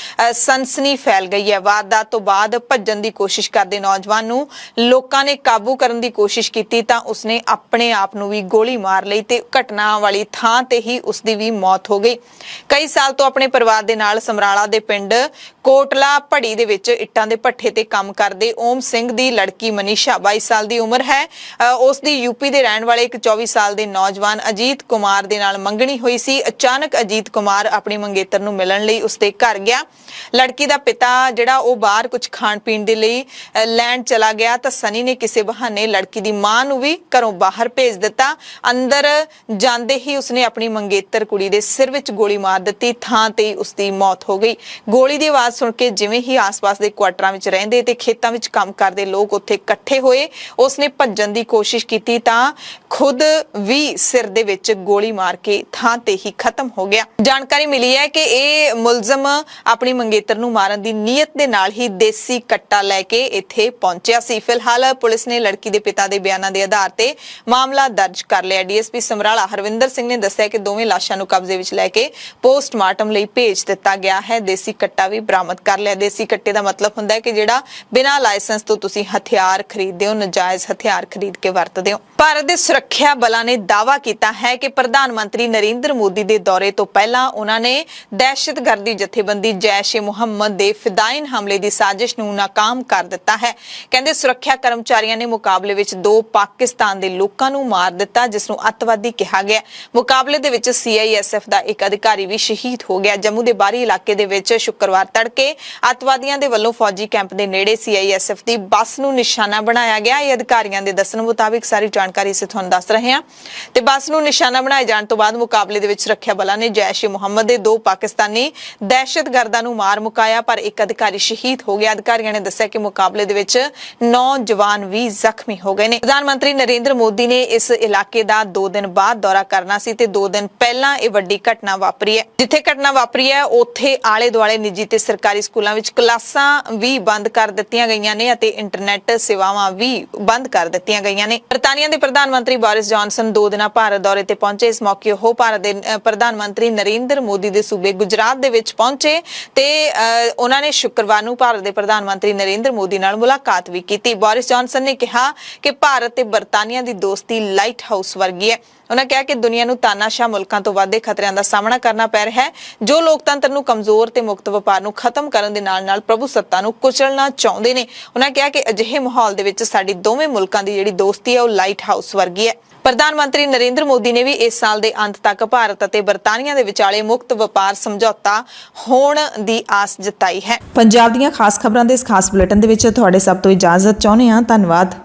ਸਨਸਨੀ ਫੈਲ ਗਈ ਹੈ। ਵਾਰਦਾਤ ਤੋਂ ਬਾਅਦ ਭੱਜਣ ਦੀ ਕੋਸ਼ਿਸ਼ ਕਰਦੇ ਨੌਜਵਾਨ ਨੂੰ ਲੋਕਾਂ ਨੇ ਕਾਬੂ ਕਰਨ ਦੀ ਕੋਸ਼ਿਸ਼ ਕੀਤੀ ਤਾਂ ਉਸਨੇ ਆਪਣੇ ਆਪ ਨੂੰ ਵੀ ਗੋਲੀ ਮਾਰ ਲਈ ਤੇ ਘਟਨਾ ਵਾਲੀ ਥਾਂ ਤੇ ਹੀ ਉਸਦੀ ਵੀ ਮੌਤ ਹੋ ਗਈ। ਕਈ ਸਾਲ ਤੋਂ ਆਪਣੇ ਪਰਿਵਾਰ ਦੇ ਨਾਲ ਸਮਰਾਲਾ ਦੇ ਪਿੰਡ ਕੋਟਲਾ ਭੜੀ ਦੇ ਵਿੱਚ ਇੱਟਾਂ ਦੇ ਭੱਠੇ ਤੇ ਕੰਮ ਕਰਦੇ ਓਮ ਓਮ ਸਿੰਘ ਦੀ ਲੜਕੀ ਮਨੀਸ਼ਾ 22 ਸਾਲ ਦੀ ਉਮਰ ਹੈ। ਉਸ ਦੀ यूपी ਦੇ ਰਹਿਣ ਵਾਲੇ ਇੱਕ 24 ਸਾਲ ਦੇ ਨੌਜਵਾਨ ਅਜੀਤ ਕੁਮਾਰ ਦੇ ਨਾਲ ਮੰਗਣੀ ਹੋਈ ਸੀ। ਅਚਾਨਕ ਅਜੀਤ ਕੁਮਾਰ ਆਪਣੀ ਮੰਗੇਤਰ ਨੂੰ ਮਿਲਣ ਲਈ ਉਸਦੇ ਘਰ ਗਿਆ। ਲੜਕੀ ਦਾ ਪਿਤਾ ਜਿਹੜਾ ਉਹ ਬਾਹਰ ਕੁਝ ਖਾਣ ਪੀਣ ਦੇ ਲਈ ਲੈਣ ਚਲਾ ਗਿਆ ਤਾਂ ਸਨੀ ਨੇ ਕਿਸੇ ਬਹਾਨੇ ਲੜਕੀ ਦੀ ਮਾਂ ਨੂੰ ਵੀ ਘਰੋਂ ਬਾਹਰ ਭੇਜ ਦਿੱਤਾ। ਅੰਦਰ ਜਾਂਦੇ ਹੀ ਉਸਨੇ ਆਪਣੀ ਮੰਗੇਤਰ ਕੁੜੀ ਦੇ ਸਿਰ ਵਿੱਚ ਗੋਲੀ ਮਾਰ ਦਿੱਤੀ। ਥਾਂ ਤੇ ਹੀ ਉਸਦੀ ਮੌਤ ਹੋ ਗਈ। ਗੋਲੀ ਦੀ ਆਵਾਜ਼ ਸੁਣ ਕੇ ਜਿਵੇਂ ਹੀ ਆਸ-ਪਾਸ ਦੇ ਕੁਆਟਰਾਂ ਵਿੱਚ ਰਹਿੰਦੇ ਤੇ ਖੇਤਾਂ ਵਿੱਚ ਕੰਮ ਕਰਦੇ ਲੋਕ ਉੱਥੇ ਇਕੱਠੇ ਹੋਏ, ਉਸਨੇ ਭੱਜਣ ਦੀ ਕੋਸ਼ਿਸ਼ ਕੀਤੀ ਤਾਂ ਖੁਦ ਵੀ ਸਿਰ ਦੇ ਵਿੱਚ ਗੋਲੀ ਮਾਰ ਕੇ ਥਾਂ ਤੇ ਹੀ ਖਤਮ ਹੋ ਗਿਆ। ਜਾਣਕਾਰੀ ਮਿਲੀ ਹੈ ਕਿ ਇਹ ਮੁਲਜ਼ਮ ਆਪਣੀ ਮੰਗੇਤਰ ਨੂੰ ਮਾਰਨ ਦੀ ਨੀਅਤ ਦੇ ਨਾਲ ਹੀ ਦੇਸੀ ਕੱਟਾ ਲੈ ਕੇ ਇੱਥੇ ਪਹੁੰਚਿਆ ਸੀ। ਫਿਲਹਾਲ ਪੁਲਿਸ ਨੇ ਲੜਕੀ ਦੇ ਪਿਤਾ ਦੇ ਬਿਆਨਾਂ ਦੇ ਆਧਾਰ ਤੇ ਮਾਮਲਾ ਦਰਜ ਕਰ ਲਿਆ। ਡੀਐਸਪੀ ਸਮਰਾਲਾ ਹਰਵਿੰਦਰ ਸਿੰਘ ਨੇ ਦੱਸਿਆ ਕਿ ਦੋਵੇਂ ਲਾਸ਼ਾਂ ਨੂੰ ਕਬਜ਼ੇ ਵਿੱਚ ਲੈ ਕੇ ਪੋਸਟਮਾਰਟਮ ਲਈ ਭੇਜ ਦਿੱਤਾ ਗਿਆ ਹੈ। ਦੇਸੀ ਕੱਟਾ ਵੀ ਬਰਾਮਦ ਕਰ ਲਿਆ। ਦੇਸੀ ਕੱਟੇ ਦਾ ਮਤਲਬ ਹੁੰਦਾ ਹੈ ਕਿ ਜਿਹੜਾ ਬਿਨਾਂ ਲਾਇਸੈਂਸ ਤੋਂ ਤੁਸੀਂ ਹਥਿਆਰ ਖਰੀਦਦੇ ਹੋ, ਨਜਾਇਜ਼ ਹਥਿਆਰ ਖਰੀਦ ਕੇ ਵਰਤਦੇ ਹੋ। ਭਾਰਤ ਦੇ ਸੁਰੱਖਿਆ ਬਲਾਂ ਨੇ ਦਾਅਵਾ ਕੀਤਾ ਹੈ ਕਿ ਪ੍ਰਧਾਨ ਮੰਤਰੀ ਨਰਿੰਦਰ ਮੋਦੀ ਦੇ ਦੌਰੇ ਤੋਂ ਪਹਿਲਾਂ ਉਹਨਾਂ ਨੇ ਦਹਿਸ਼ਤਗਰਦੀ ਜਥੇਬੰਦੀ ਜੈਸ਼-ਏ-ਮੁਹੰਮਦ ਦੇ ਫਿਦਾਇਨ ਹਮਲੇ ਦੀ ਸਾਜ਼ਿਸ਼ ਨੂੰ ਨਾਕਾਮ ਕਰ ਦਿੱਤਾ ਹੈ। ਕਹਿੰਦੇ ਸੁਰੱਖਿਆ ਕਰਮਚਾਰੀਆਂ ਨੇ ਮੁਕਾਬਲੇ ਵਿੱਚ 2 ਪਾਕਿਸਤਾਨ ਦੇ ਲੋਕਾਂ ਨੂੰ ਮਾਰ ਦਿੱਤਾ, ਜਿਸ ਨੂੰ ਅੱਤਵਾਦੀ ਕਿਹਾ ਗਿਆ। ਮੁਕਾਬਲੇ ਦੇ ਵਿੱਚ CISF ਦਾ ਇੱਕ ਅਧਿਕਾਰੀ ਵੀ ਸ਼ਹੀਦ ਹੋ ਗਿਆ। ਜੰਮੂ ਦੇ ਬਾਹਰੀ ਇਲਾਕੇ ਦੇ ਵਿੱਚ ਸ਼ੁੱਕਰਵਾਰ ਤੜਕੇ ਅੱਤਵਾਦੀਆਂ ਦੇ ਵੱਲੋਂ ਫੌਜੀ ਕੈਂਪ ਦੇ ਨੇੜੇ CISF ਦੀ ਬੱਸ ਨੂੰ ਨਿਸ਼ਾਨਾ ਬਣਾਇਆ ਗਿਆ। ਇਹ ਅਧਿਕਾਰੀਆਂ ਦੇ ਦੱਸਣ ਮੁਤਾਬਿਕ ਸਾਰੀ ਜਾਣਕਾਰੀ ਅਸੀਂ ਤੁਹਾਨੂੰ ਦੱਸ ਰਹੇ ਹਾਂ। ਤੇ ਬੱਸ ਨੂੰ ਨਿਸ਼ਾਨਾ ਬਣਾਏ ਜਾਣ ਤੋਂ ਬਾਅਦ ਮੁਕਾਬਲੇ ਦੇ ਵਿੱਚ ਸੁਰੱਖਿਆ ਬਲਾਂ ਨੇ ਜੈਸ਼-ਏ-ਮੁਹੰਮਦ ਦੇ 2 ਪਾਕਿਸਤਾਨੀ ਦਹਿਸ਼ਤਗਰਦਾਂ ਨੂੰ ਮਾਰ ਮੁਕਾਇਆ, ਪਰ ਇੱਕ ਅਧਿਕਾਰੀ ਸ਼ਹੀਦ ਹੋ ਗਿਆ। ਅਧਿਕਾਰੀਆਂ ਨੇ ਦੱਸਿਆ ਕਿ ਮੁਕਾਬਲੇ ਦੇ ਵਿੱਚ 9 ਜਵਾਨ ਵੀ ਜ਼ਖਮੀ ਹੋ ਗਏ ਨੇ। ਪ੍ਰਧਾਨ ਮੰਤਰੀ ਨਰਿੰਦਰ ਮੋਦੀ ਨੇ ਇਸ ਇਲਾਕੇ ਦਾ 2 ਦਿਨ ਬਾਅਦ ਦੌਰਾ ਕਰਨਾ ਸੀ ਤੇ 2 ਦਿਨ ਪਹਿਲਾਂ ਇਹ ਵੱਡੀ ਘਟਨਾ ਵਾਪਰੀ ਹੈ। ਜਿੱਥੇ ਘਟਨਾ ਵਾਪਰੀ ਹੈ ਉੱਥੇ ਆਲੇ ਦੁਆਲੇ ਨਿੱਜੀ ਤੇ ਸਰਕਾਰੀ ਸਕੂਲਾਂ ਵਿੱਚ ਕਲਾਸਾਂ ਵੀ ਬੰਦ ਕਰ ਦਿੱਤੀਆਂ ਗਈਆਂ ਨੇ ਅਤੇ ਇੰਟਰਨੈਟ ਸੇਵਾਵਾਂ ਵੀ ਬੰਦ ਕਰ ਦਿੱਤੀਆਂ ਗਈਆਂ ਨੇ। ਬਰਤਾਨੀਆ ਦੇ ਪ੍ਰਧਾਨ ਮੰਤਰੀ ਬੋਰਿਸ ਜੌਨਸਨ 2 ਦਿਨਾਂ ਭਾਰਤ ਦੌਰੇ ਤੇ ਪਹੁੰਚੇ। ਇਸ ਮੌਕੇ ਉਹ ਭਾਰਤ ਦੇ ਪ੍ਰਧਾਨ ਮੰਤਰੀ ਨਰਿੰਦਰ ਮੋਦੀ ਦੇ ਸੂਬੇ ਗੁਜਰਾਤ ਦੇ ਵਿੱਚ ਪਹੁੰਚੇ ਤੇ ਉਹਨਾਂ ਨੇ ਸ਼ੁੱਕਰਵਾਰ ਨੂੰ ਭਾਰਤ ਦੇ ਪ੍ਰਧਾਨ ਮੰਤਰੀ ਨਰਿੰਦਰ ਮੋਦੀ ਨਾਲ ਮੁਲਾਕਾਤ ਵੀ ਕੀਤੀ। ਬੋਰਿਸ ਜੌਨਸਨ ਨੇ ਕਿਹਾ ਕਿ ਭਾਰਤ ਤੇ ਬਰਤਾਨੀਆ ਦੀ ਦੋਸਤੀ ਲਾਈਟ ਹਾਊਸ ਵਰਗੀ ਹੈ। ਉਹਨਾਂ ਕਿਹਾ ਕਿ ਦੁਨੀਆ ਨੂੰ ਤਾਨਾਸ਼ਾਹ ਮੁਲਕਾਂ ਤੋਂ ਵੱਡੇ ਖਤਰਿਆਂ ਦਾ ਸਾਹਮਣਾ ਕਰਨਾ ਪੈ ਰਿਹਾ ਹੈ, ਜੋ ਲੋਕਤੰਤਰ ਨੂੰ ਕਮਜ਼ੋਰ ਤੇ ਮੁਕਤ ਵਪਾਰ ਨੂੰ ਖਤਮ ਕਰਨ ਦੇ ਨਾਲ-ਨਾਲ ਪ੍ਰਭੂ ਸੱਤਾ ਨੂੰ ਕੁਚਲਣਾ ਚਾਹੁੰਦੇ ਨੇ। ਉਹਨਾਂ ਕਿਹਾ ਕਿ ਅਜਿਹੇ ਮਾਹੌਲ ਦੇ ਵਿੱਚ ਸਾਡੀ ਦੋਵੇਂ ਮੁਲਕਾਂ ਦੀ ਜਿਹੜੀ ਦੋਸਤੀ ਹੈ ਉਹ ਲਾਈਟ ਹਾਊਸ ਵਰਗੀ ਹੈ। ਪ੍ਰਧਾਨ ਮੰਤਰੀ ਨਰਿੰਦਰ ਮੋਦੀ ਨੇ ਵੀ ਇਸ ਸਾਲ ਦੇ ਅੰਤ ਤੱਕ ਭਾਰਤ ਅਤੇ ਬਰਤਾਨੀਆ ਦੇ ਵਿਚਾਲੇ ਮੁਕਤ ਵਪਾਰ ਸਮਝੌਤਾ ਹੋਣ ਦੀ ਆਸ ਜਤਾਈ ਹੈ। ਪੰਜਾਬ ਦੀਆਂ ਖਾਸ ਖਬਰਾਂ ਦੇ ਇਸ ਖਾਸ ਬੁਲੇਟਿਨ ਦੇ ਵਿੱਚ ਤੁਹਾਡੇ ਸਭ ਤੋਂ ਇਜਾਜ਼ਤ ਚਾਹੁੰਦੇ ਹਾਂ। ਧੰਨਵਾਦ।